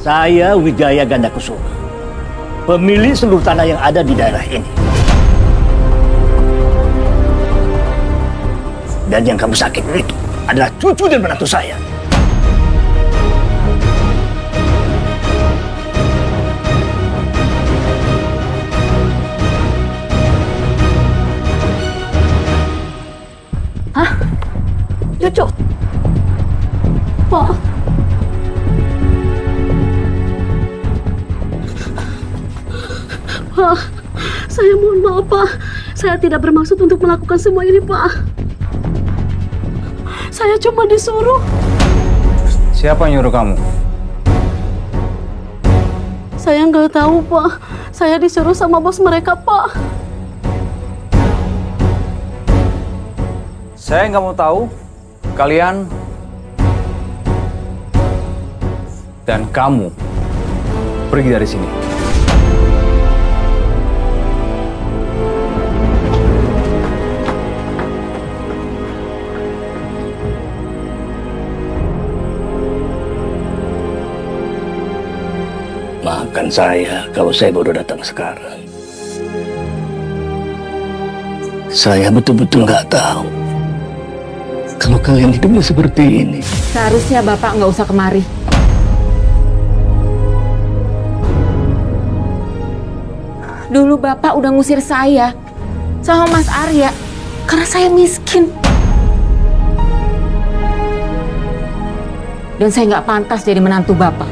Saya Wijaya Gandakusuma, pemilik seluruh tanah yang ada di daerah ini. Dan yang kamu sakit itu adalah cucu dan menantu saya. Hah? Cucu? Pak? Pak, saya mohon maaf, Pak. Saya tidak bermaksud untuk melakukan semua ini, Pak. Saya cuma disuruh. Siapa yang nyuruh kamu? Saya nggak tahu, Pak. Saya disuruh sama bos mereka, Pak. Saya nggak mau tahu. Kalian dan kamu pergi dari sini. Maafkan saya kalau saya baru datang sekarang. Saya betul-betul nggak tahu kalau kalian hidupnya seperti ini. Seharusnya Bapak nggak usah kemari. Dulu Bapak udah ngusir saya sama Mas Arya karena saya miskin. Dan saya nggak pantas jadi menantu Bapak.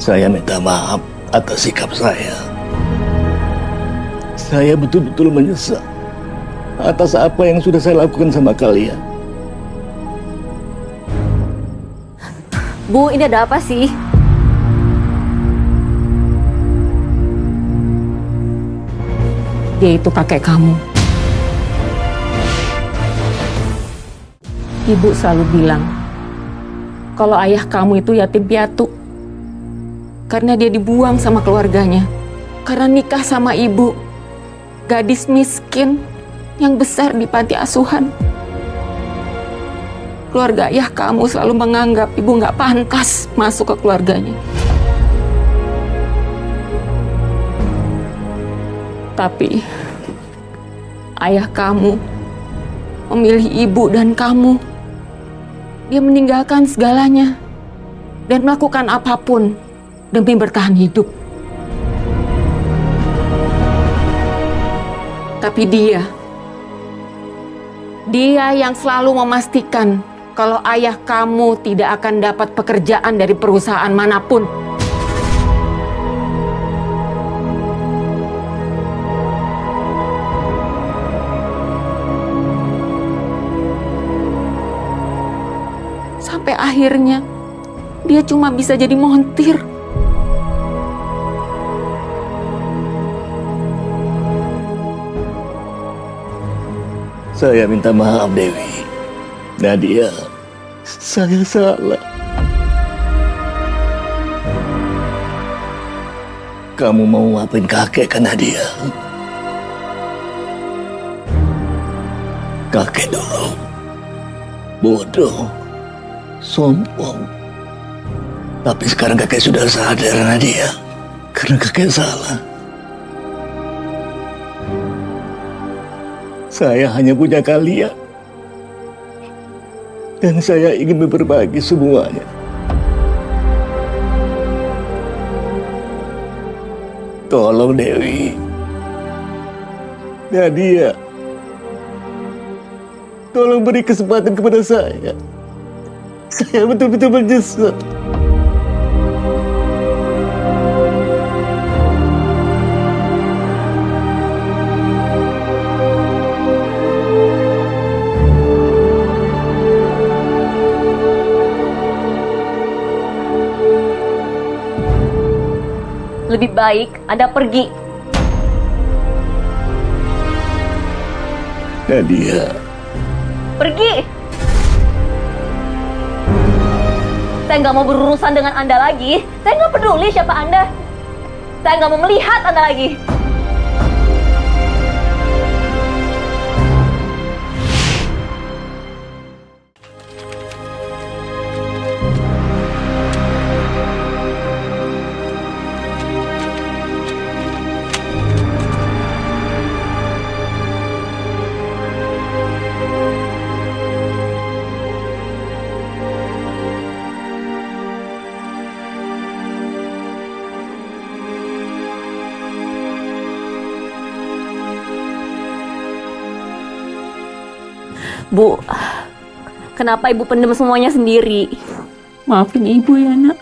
Saya minta maaf atas sikap saya. Saya betul-betul menyesal atas apa yang sudah saya lakukan sama kalian. Bu, ini ada apa sih? Dia itu kakek kamu. Ibu selalu bilang kalau ayah kamu itu yatim piatu karena dia dibuang sama keluarganya karena nikah sama ibu gadis miskin yang besar di panti asuhan. Keluarga ayah kamu selalu menganggap ibu nggak pantas masuk ke keluarganya. Tapi ayah kamu memilih ibu dan kamu. Dia meninggalkan segalanya dan melakukan apapun demi bertahan hidup. Tapi dia yang selalu memastikan kalau ayah kamu tidak akan dapat pekerjaan dari perusahaan manapun. Sampai akhirnya dia cuma bisa jadi montir. Saya minta maaf, Dewi. Nadia, saya salah. Kamu mau maafin kakek kan, Nadia? Kakek dulu bodoh, sombong. Tapi sekarang kakek sudah sadar, Nadia, karena kakek salah. Saya hanya punya kalian. Dan saya ingin berbagi semuanya. Tolong Dewi. Nadia. Tolong beri kesempatan kepada saya. Saya betul-betul menyesal. Lebih baik Anda pergi. Nadia. Pergi! Saya nggak mau berurusan dengan Anda lagi. Saya nggak peduli siapa Anda. Saya nggak mau melihat Anda lagi. Bu, kenapa Ibu pendem semuanya sendiri? Maafin Ibu ya, Nak.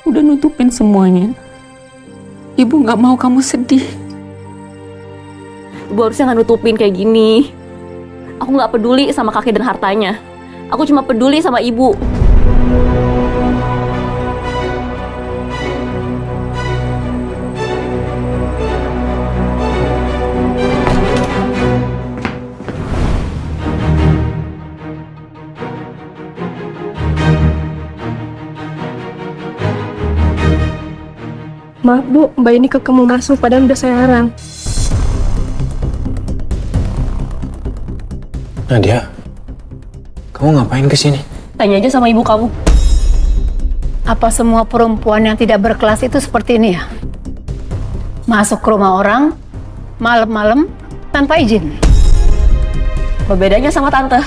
Udah nutupin semuanya. Ibu nggak mau kamu sedih. Ibu harusnya nggak nutupin kayak gini. Aku nggak peduli sama kakek dan hartanya. Aku cuma peduli sama Ibu. Maaf Bu, Mbak ini kekeh mau masuk padahal udah saya larang. Nadia, kamu ngapain kesini? Tanya aja sama ibu kamu. Apa semua perempuan yang tidak berkelas itu seperti ini ya? Masuk ke rumah orang malam-malam tanpa izin. Apa bedanya sama tante?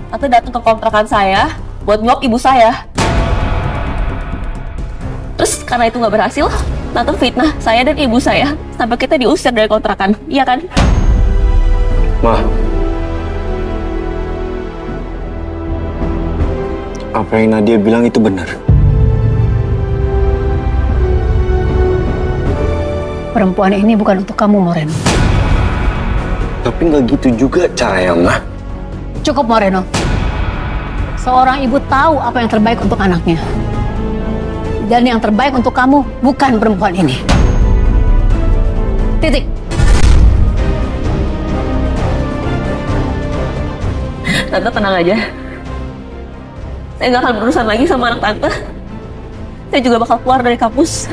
Tante datang ke kontrakan saya buat nyuap ibu saya. Terus karena itu nggak berhasil, tante fitnah saya dan ibu saya sampai kita diusir dari kontrakan, iya kan? Ma, apa yang Nadia bilang itu benar. Perempuan ini bukan untuk kamu, Moreno. Tapi nggak gitu juga caranya, Ma. Cukup, Moreno. Seorang ibu tahu apa yang terbaik untuk anaknya. Dan yang terbaik untuk kamu bukan perempuan ini. Titik. Tante tenang aja. Saya nggak akan berurusan lagi sama anak tante. Saya juga bakal keluar dari kampus.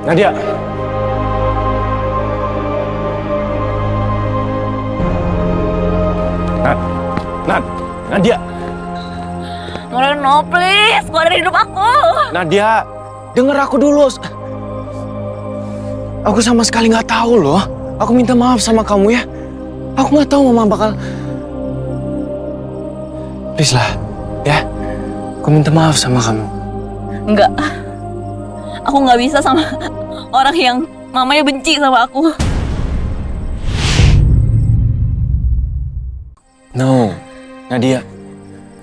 Nadia. Nadia. Moreno, please, keluar dari hidup aku. Nadia, denger aku dulu. Aku sama sekali nggak tahu loh. Aku minta maaf sama kamu ya. Aku nggak tahu Mama bakal. Please lah, ya. Aku minta maaf sama kamu. Enggak. Aku nggak bisa sama orang yang mamanya benci sama aku. No, Nadia.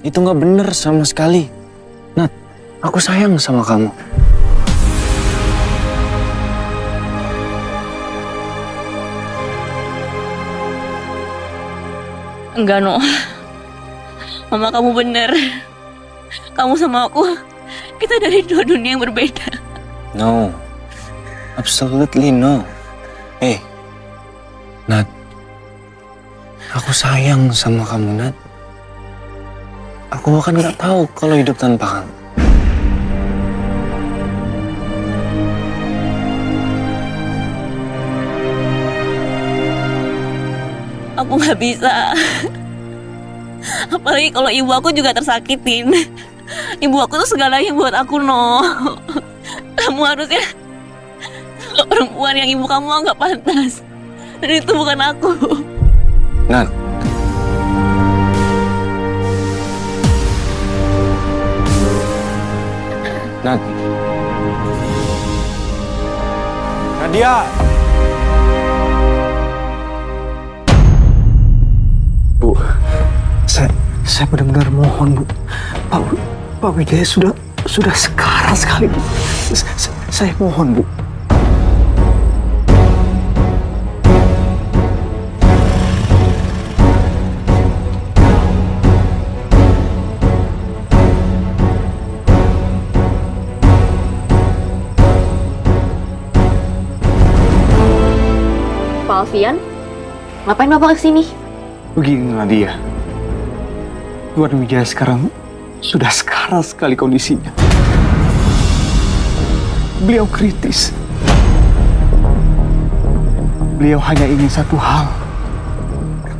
Itu nggak bener sama sekali. Nat, aku sayang sama kamu. Enggak, No. Mama, kamu bener. Kamu sama aku, kita dari dua dunia yang berbeda. No, absolutely no. Hey, Nat, aku sayang sama kamu, Nat. Aku bahkan nggak tahu kalau hidup tanpa kamu. Aku nggak bisa. Apalagi kalau ibu aku juga tersakitin. Ibu aku tuh segalanya buat aku, No. Kamu harusnya perempuan yang ibu kamu anggap pantas. Dan itu bukan aku. Nat. Nat. Nadia. Bu, saya benar-benar mohon, Bu. Pak Wijaya sudah sekarat sekali, Bu. Saya mohon, Bu. Pak Alfian, ngapain Bapak kesini? Begini Nadia, Tuan Wijaya sekarang sudah sekarat sekali kondisinya. Beliau kritis. Beliau hanya ingin satu hal.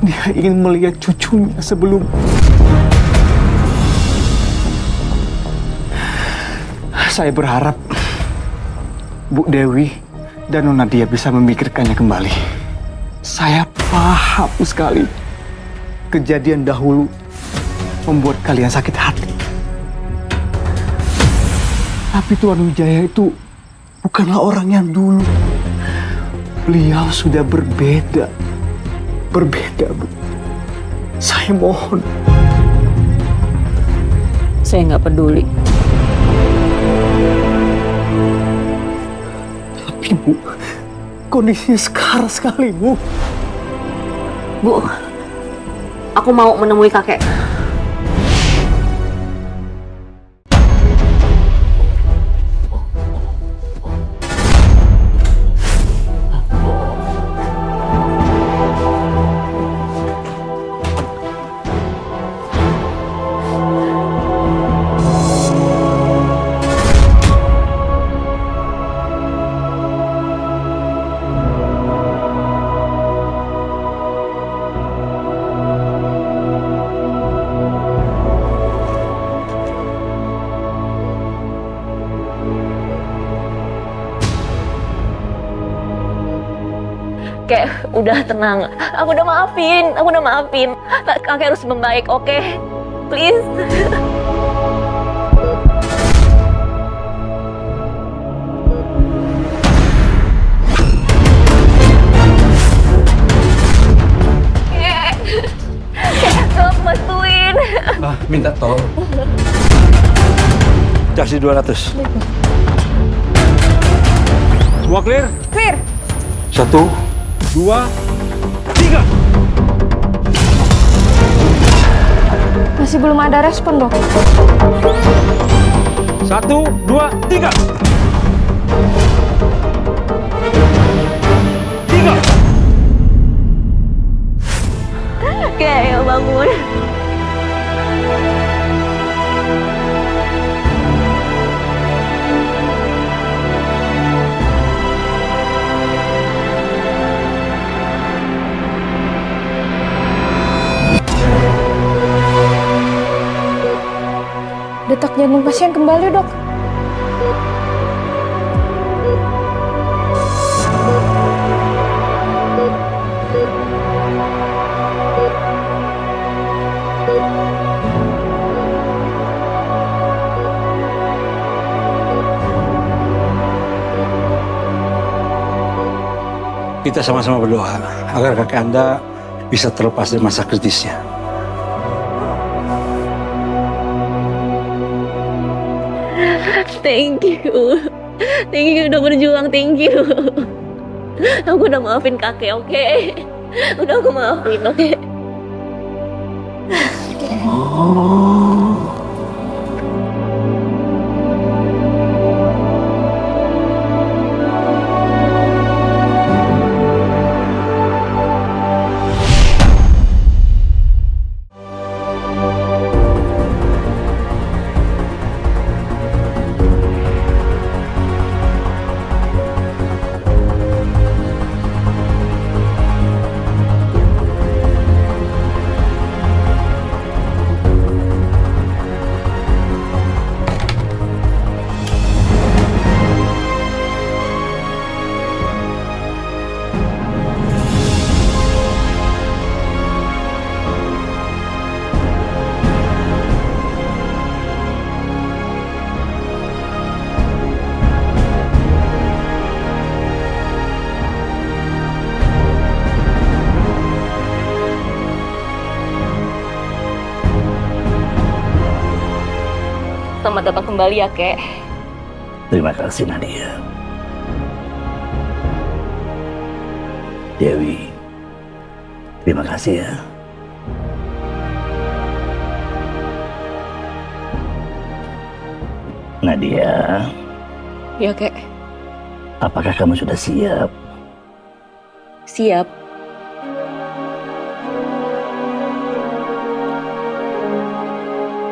Dia ingin melihat cucunya sebelum... Saya berharap Bu Dewi dan Nona Nadia bisa memikirkannya kembali. Saya paham sekali kejadian dahulu membuat kalian sakit hati. Tapi Tuan Wijaya itu bukanlah orang yang dulu. Beliau sudah berbeda. Berbeda, Bu. Saya mohon. Saya nggak peduli. Tapi, Bu, kondisinya sekarat sekali, Bu. Bu, aku mau menemui kakek. Kek, udah tenang. Aku udah maafin. Kakek harus membaik, oke? Please. Tolong bantuin. Minta tolong. Kasih 200. Semua clear? Clear. 1, 2, 3. Masih belum ada respon, Dok. 1, 2, 3. 3. Kek, ayo bangun. Detak jantung pasien kembali, Dok. Kita sama-sama berdoa agar kakek Anda bisa terlepas dari masa kritisnya. Thank you udah berjuang, thank you. Aku udah maafin kakek, oke? Udah aku maafin, oke? Selamat datang kembali ya, Kek. Terima kasih, Nadia. Dewi, terima kasih ya. Nadia. Ya, Kek. Apakah kamu sudah siap? Siap.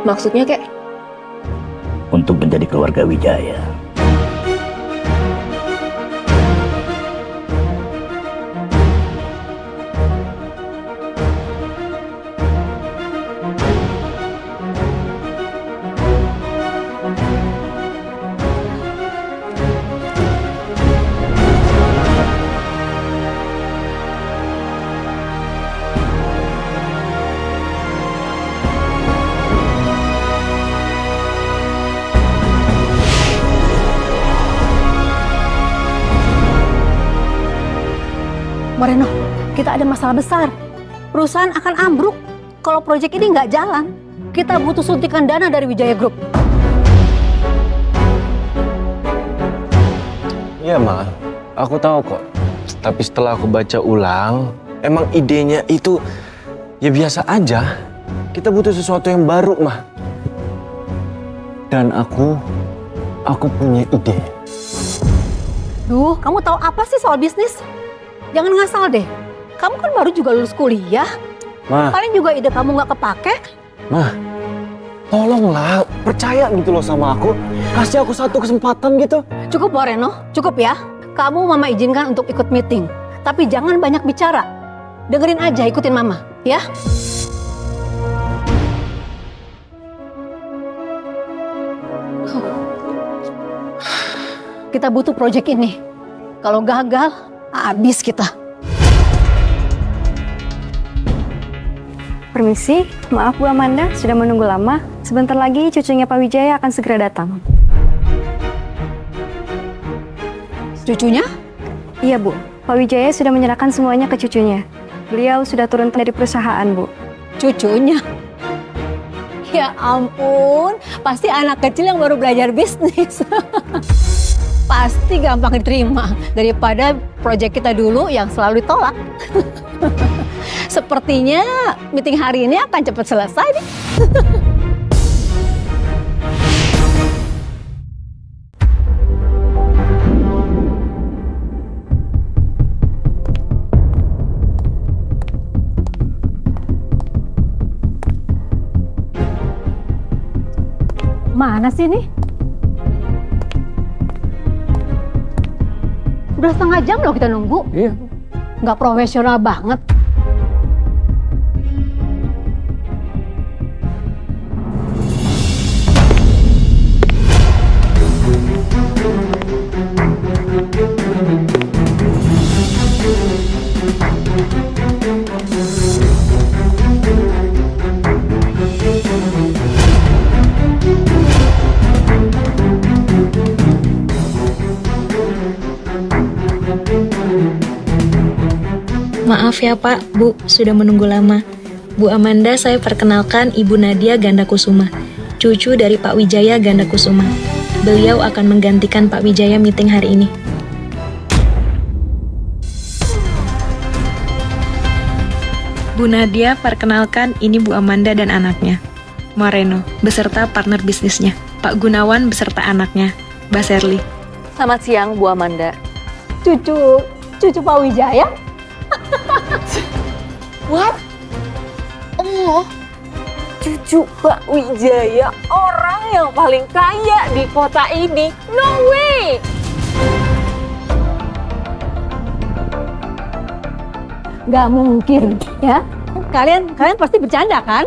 Maksudnya, Kek? Untuk menjadi keluarga Wijaya. Moreno, kita ada masalah besar. Perusahaan akan ambruk kalau proyek ini nggak jalan. Kita butuh suntikan dana dari Wijaya Group. Iya, Ma. Aku tahu kok. Tapi setelah aku baca ulang, emang idenya itu ya biasa aja. Kita butuh sesuatu yang baru, Ma. Dan aku punya ide. Duh, kamu tahu apa sih soal bisnis? Jangan ngasal deh. Kamu kan baru juga lulus kuliah. Ma. Paling juga ide kamu nggak kepake. Ma, tolonglah. Percaya gitu loh sama aku. Kasih aku satu kesempatan gitu. Cukup, Moreno. Cukup ya. Kamu Mama izinkan untuk ikut meeting. Tapi jangan banyak bicara. Dengerin aja, ikutin Mama. Ya? Kita butuh proyek ini. Kalau gagal, habis kita. Permisi, maaf Bu Amanda, sudah menunggu lama. Sebentar lagi cucunya Pak Wijaya akan segera datang. Cucunya? Iya Bu, Pak Wijaya sudah menyerahkan semuanya ke cucunya. Beliau sudah turun dari perusahaan, Bu. Cucunya? Ya ampun, pasti anak kecil yang baru belajar bisnis. Pasti gampang diterima daripada proyek kita dulu yang selalu ditolak. Sepertinya meeting hari ini akan cepat selesai nih. Mana sih nih? Udah setengah jam loh kita nunggu. Iya. Nggak profesional banget. Maaf ya Pak, Bu, sudah menunggu lama. Bu Amanda, saya perkenalkan Ibu Nadia Gandakusuma, cucu dari Pak Wijaya Gandakusuma. Beliau akan menggantikan Pak Wijaya meeting hari ini. Bu Nadia, perkenalkan ini Bu Amanda dan anaknya, Moreno, beserta partner bisnisnya, Pak Gunawan beserta anaknya, Mbak Serly. Selamat siang, Bu Amanda. Cucu Pak Wijaya? What? Oh, cucu Pak Wijaya, orang yang paling kaya di kota ini. No way! Nggak mungkin, ya? Kalian pasti bercanda kan?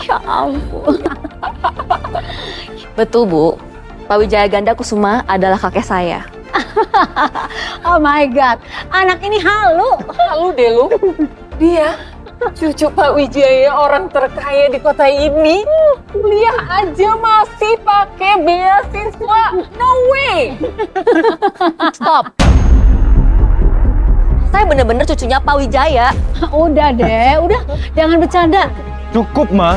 Ya ampun. Betul, Bu. Pak Wijaya Gandakusuma adalah kakek saya. Oh my God, anak ini halu. Halu deh lu. Dia cucu Pak Wijaya, orang terkaya di kota ini. Kuliah aja masih pakai beasiswa. No way. Stop. Saya bener-bener cucunya Pak Wijaya. Udah deh, udah. Jangan bercanda. Cukup, Ma.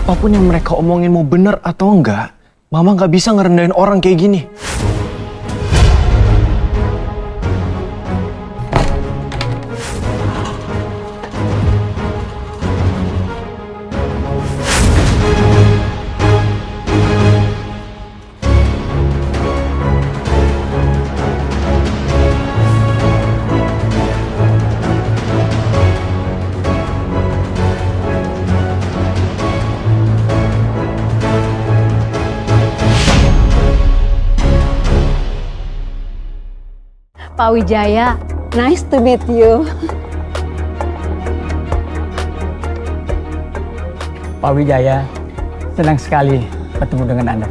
Apapun yang mereka omongin mau benar atau enggak, Mama nggak bisa ngerendahin orang kayak gini. Pak Wijaya, nice to meet you. Pak Wijaya, senang sekali bertemu dengan Anda.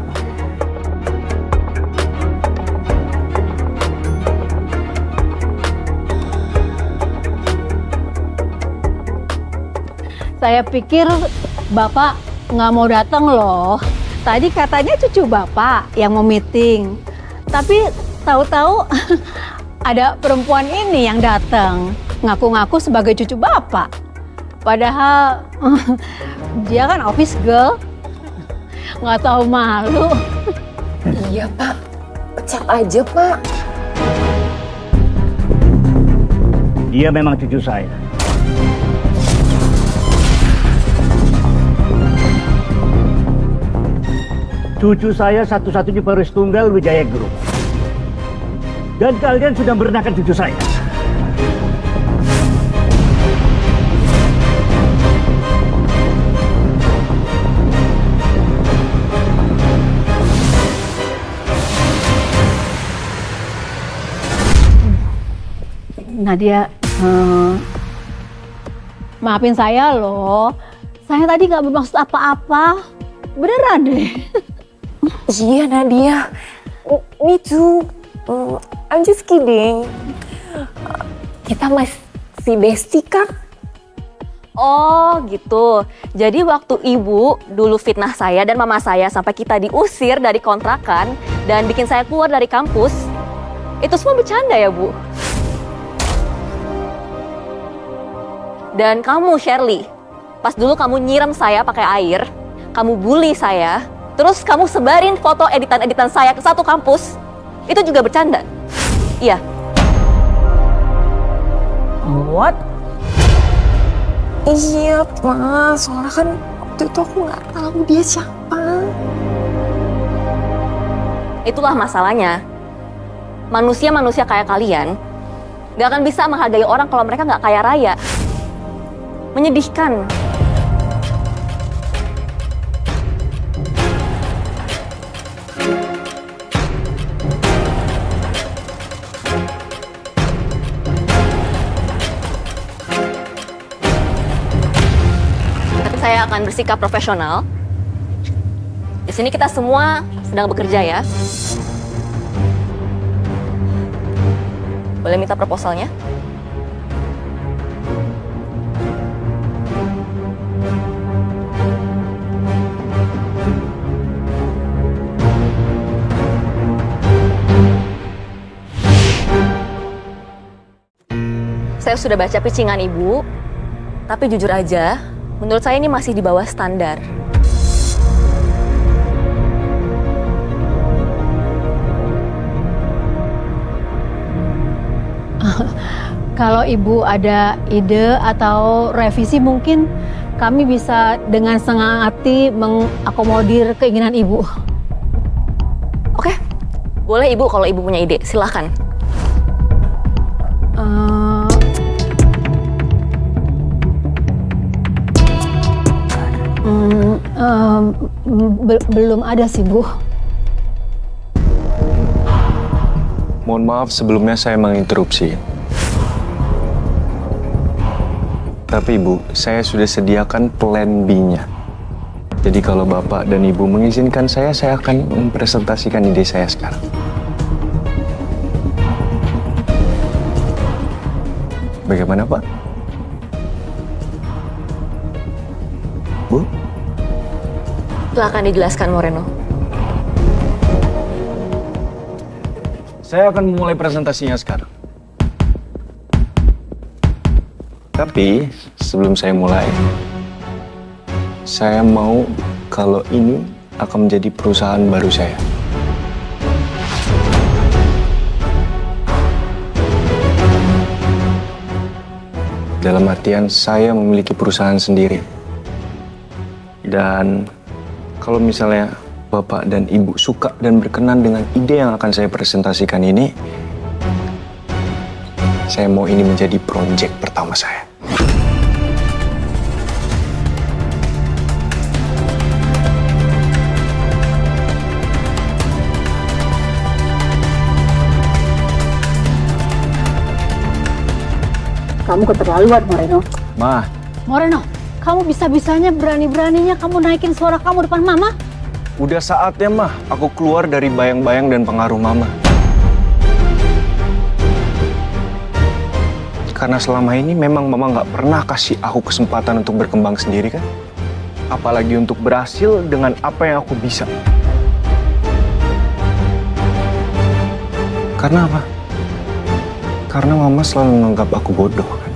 Saya pikir Bapak nggak mau datang loh. Tadi katanya cucu Bapak yang mau meeting. Tapi tahu-tahu ada perempuan ini yang datang, ngaku-ngaku sebagai cucu Bapak. Padahal dia kan office girl, nggak tahu malu. Iya Pak, pecat aja Pak. Dia memang cucu saya. Cucu saya satu-satunya pewaris tunggal Wijaya Group. Dan kalian sudah merendahkan cucu saya. Nadia, maafin saya loh. Saya tadi nggak bermaksud apa-apa. Beneran deh. Iya Nadia, me too. I'm just kidding. Kita masih bestie kan? Oh gitu. Jadi waktu ibu dulu fitnah saya dan mama saya sampai kita diusir dari kontrakan dan bikin saya keluar dari kampus, itu semua bercanda ya Bu? Dan kamu Shirley, pas dulu kamu nyiram saya pakai air, kamu bully saya, terus kamu sebarin foto editan-editan saya ke satu kampus, itu juga bercanda? Iya. What? Iya, Mas. Soalnya kan waktu itu aku nggak tahu dia siapa. Itulah masalahnya. Manusia-manusia kayak kalian nggak akan bisa menghargai orang kalau mereka nggak kaya raya. Menyedihkan. Saya akan bersikap profesional. Di sini kita semua sedang bekerja ya. Boleh minta proposalnya? Saya sudah baca pitchingan Ibu, tapi jujur aja, menurut saya ini masih di bawah standar. Kalau Ibu ada ide atau revisi mungkin kami bisa dengan senang hati mengakomodir keinginan Ibu. Oke, boleh Ibu kalau Ibu punya ide, silahkan. Belum ada sih, Bu. Mohon maaf sebelumnya saya menginterupsi. Tapi Ibu, saya sudah sediakan plan B-nya. Jadi kalau Bapak dan Ibu mengizinkan saya akan mempresentasikan ide saya sekarang. Bagaimana, Pak? Bu? Silakan dijelaskan, Moreno. Saya akan memulai presentasinya sekarang. Tapi sebelum saya mulai, saya mau kalau ini akan menjadi perusahaan baru saya. Dalam artian saya memiliki perusahaan sendiri. Dan kalau misalnya Bapak dan Ibu suka dan berkenan dengan ide yang akan saya presentasikan ini, saya mau ini menjadi proyek pertama saya. Kamu keterlaluan, Moreno. Ma. Moreno, kamu bisa-bisanya berani-beraninya kamu naikin suara kamu depan Mama? Udah saatnya, Mah, aku keluar dari bayang-bayang dan pengaruh Mama. Karena selama ini memang Mama nggak pernah kasih aku kesempatan untuk berkembang sendiri, kan? Apalagi untuk berhasil dengan apa yang aku bisa. Karena apa? Karena Mama selalu menganggap aku bodoh, kan?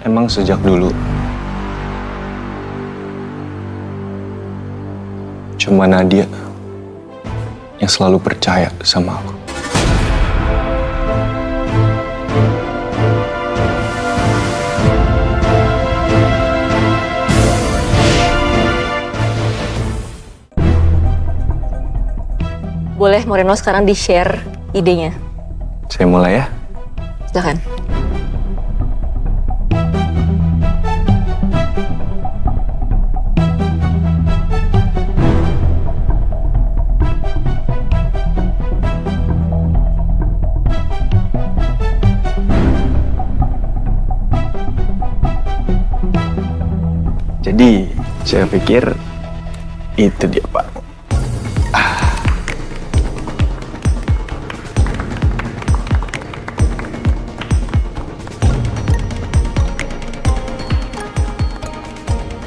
Emang sejak dulu, cuma Nadia yang selalu percaya sama aku. Boleh Moreno sekarang di-share idenya. Saya mulai ya. Silakan. Jadi, Saya pikir itu dia, Pak.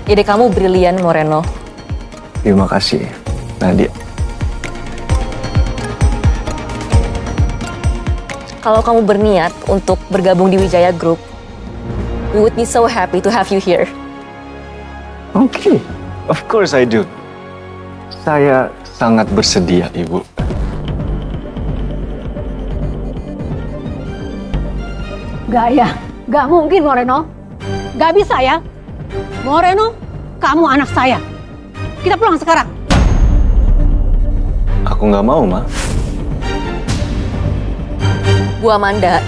Ide kamu brilian, Moreno. Terima kasih, Nadia. Kalau kamu berniat untuk bergabung di Wijaya Group, we would be so happy to have you here. Okay, of course I do. Saya sangat bersedia, Ibu. Gak mungkin Moreno. Gak bisa ya. Moreno, kamu anak saya. Kita pulang sekarang. Aku nggak mau, Ma. Bu Amanda,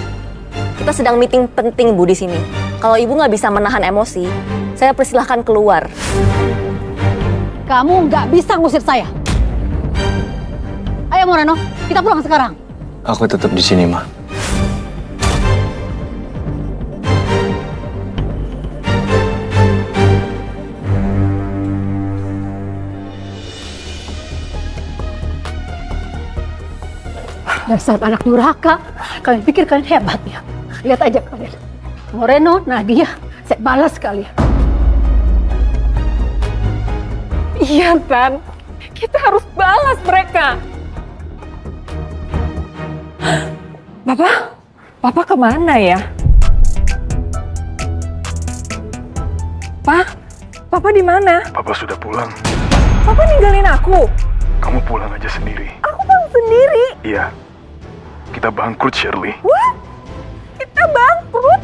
kita sedang meeting penting, Bu, di sini. Kalau Ibu nggak bisa menahan emosi, saya persilahkan keluar. Kamu nggak bisa ngusir saya. Ayo Moreno, kita pulang sekarang. Aku tetap di sini, Ma. Dasar anak durhaka. Kalian pikir kalian hebat ya? Lihat aja kalian. Moreno, Nadia, saya balas kalian. Iya, Tan. Kita harus balas mereka. Papa kemana ya? Papa di mana? Papa sudah pulang. Papa ninggalin aku. Kamu pulang aja sendiri. Aku pulang sendiri. Iya. Kita bangkrut, Shirley. What? Kita bangkrut?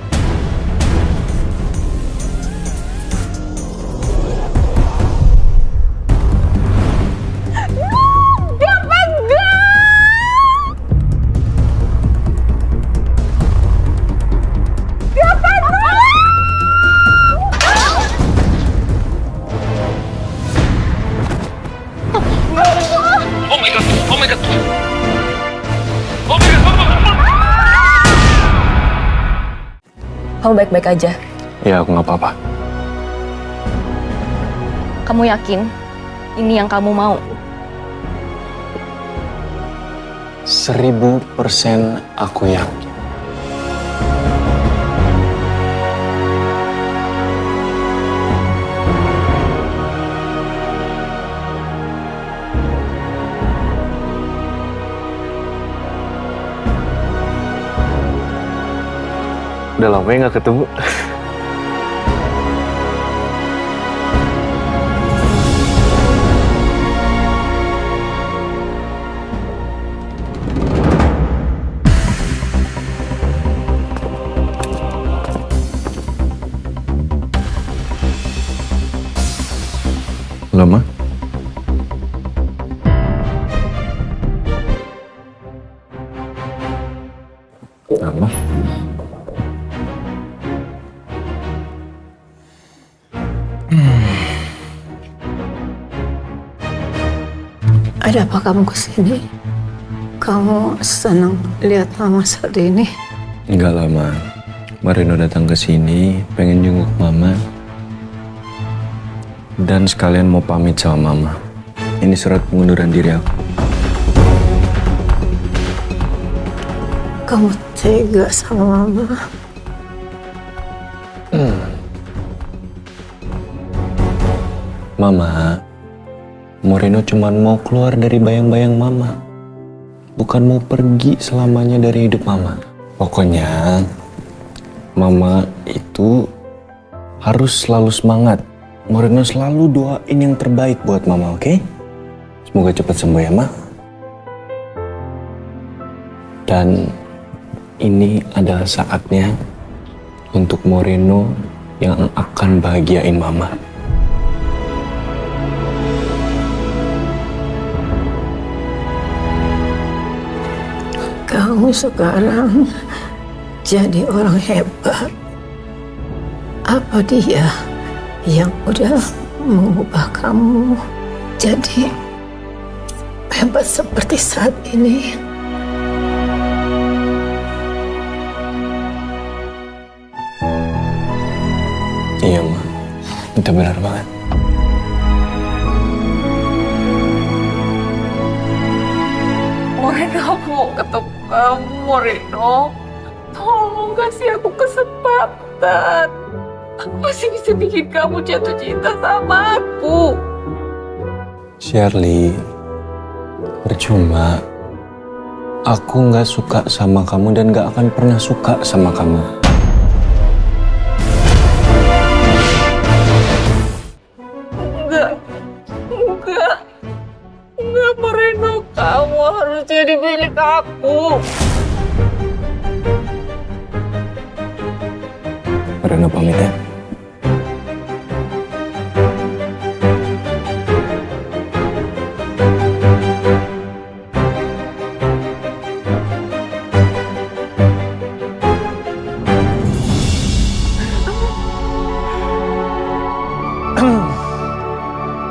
Kamu baik-baik aja. Ya, aku nggak apa-apa. Kamu yakin ini yang kamu mau? 1000% aku yakin. Udah lama ya nggak ketemu. Lama? Lama? Ada apa kamu kesini? Kamu senang lihat Mama seperti ini? Enggak lama. Marino datang ke sini, pengen jenguk Mama. Dan sekalian mau pamit sama Mama. Ini surat pengunduran diri aku. Kamu tega sama Mama? Mama, Moreno cuma mau keluar dari bayang-bayang Mama. Bukan mau pergi selamanya dari hidup Mama. Pokoknya, Mama itu harus selalu semangat. Moreno selalu doain yang terbaik buat Mama, oke? Semoga cepat sembuh ya, Ma. Dan ini adalah saatnya untuk Moreno yang akan bahagiain Mama. Kamu sekarang jadi orang hebat. Apa dia yang udah mengubah kamu jadi hebat seperti saat ini? Iya, Ma. Itu benar banget. Moreno, aku mau ketemu kamu, Moreno. Tolong kasih aku kesempatan. Aku masih bisa bikin kamu jatuh cinta sama aku. Shirley, percuma. Aku nggak suka sama kamu dan nggak akan pernah suka sama kamu. Enggak, Moreno. Kamu harus jadi milik aku. Moreno pamit ya.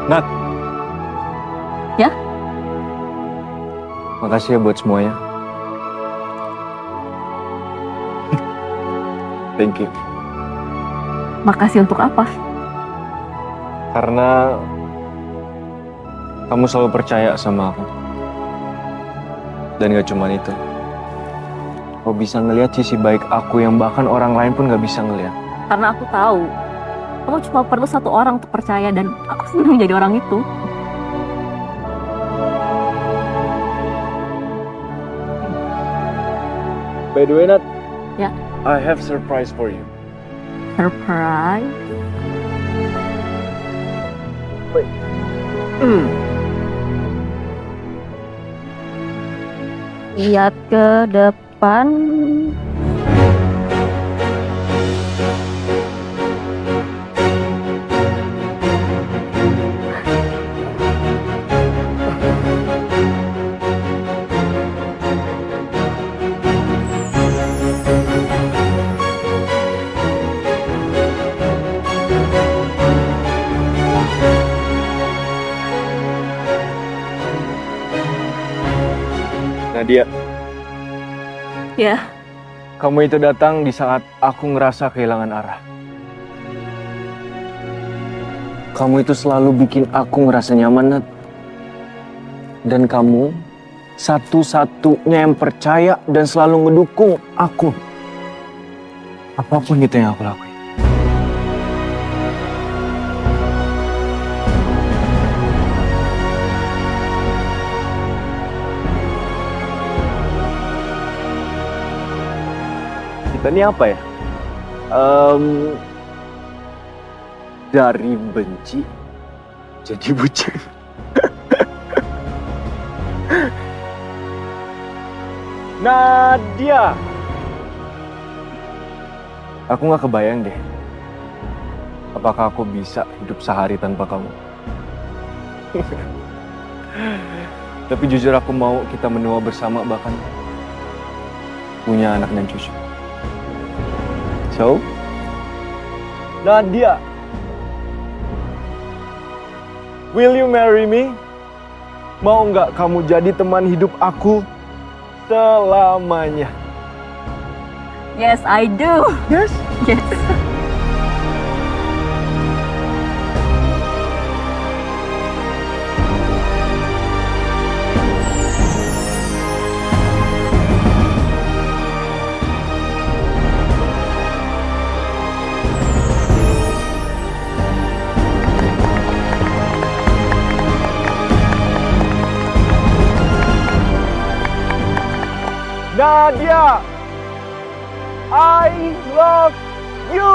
Nat. Ya? Makasih ya buat semuanya. Thank you. Makasih untuk apa? Karena kamu selalu percaya sama aku. Dan gak cuma itu. Kau bisa ngelihat sisi baik aku yang bahkan orang lain pun gak bisa ngelihat. Karena aku tahu kamu cuma perlu satu orang untuk percaya dan aku senang jadi orang itu. By the way, Nat. Ya. I have surprise for you. Surprise? Wait. Lihat ke depan. Nadia, Ya, kamu itu datang di saat aku ngerasa kehilangan arah. Kamu itu selalu bikin aku ngerasa nyaman, Nat. Dan kamu satu-satunya yang percaya dan selalu ngedukung aku. Apapun itu yang aku lakuin. Kita ini apa ya? Dari benci jadi bucin. Nadia! Aku gak kebayang deh, apakah aku bisa hidup sehari tanpa kamu. Tapi jujur aku mau kita menua bersama, bahkan punya anak dan cucu. So, Nadia, will you marry me? Mau nggak kamu jadi teman hidup aku selamanya? Yes, I do. Yes? Yes. Nadia, I love you.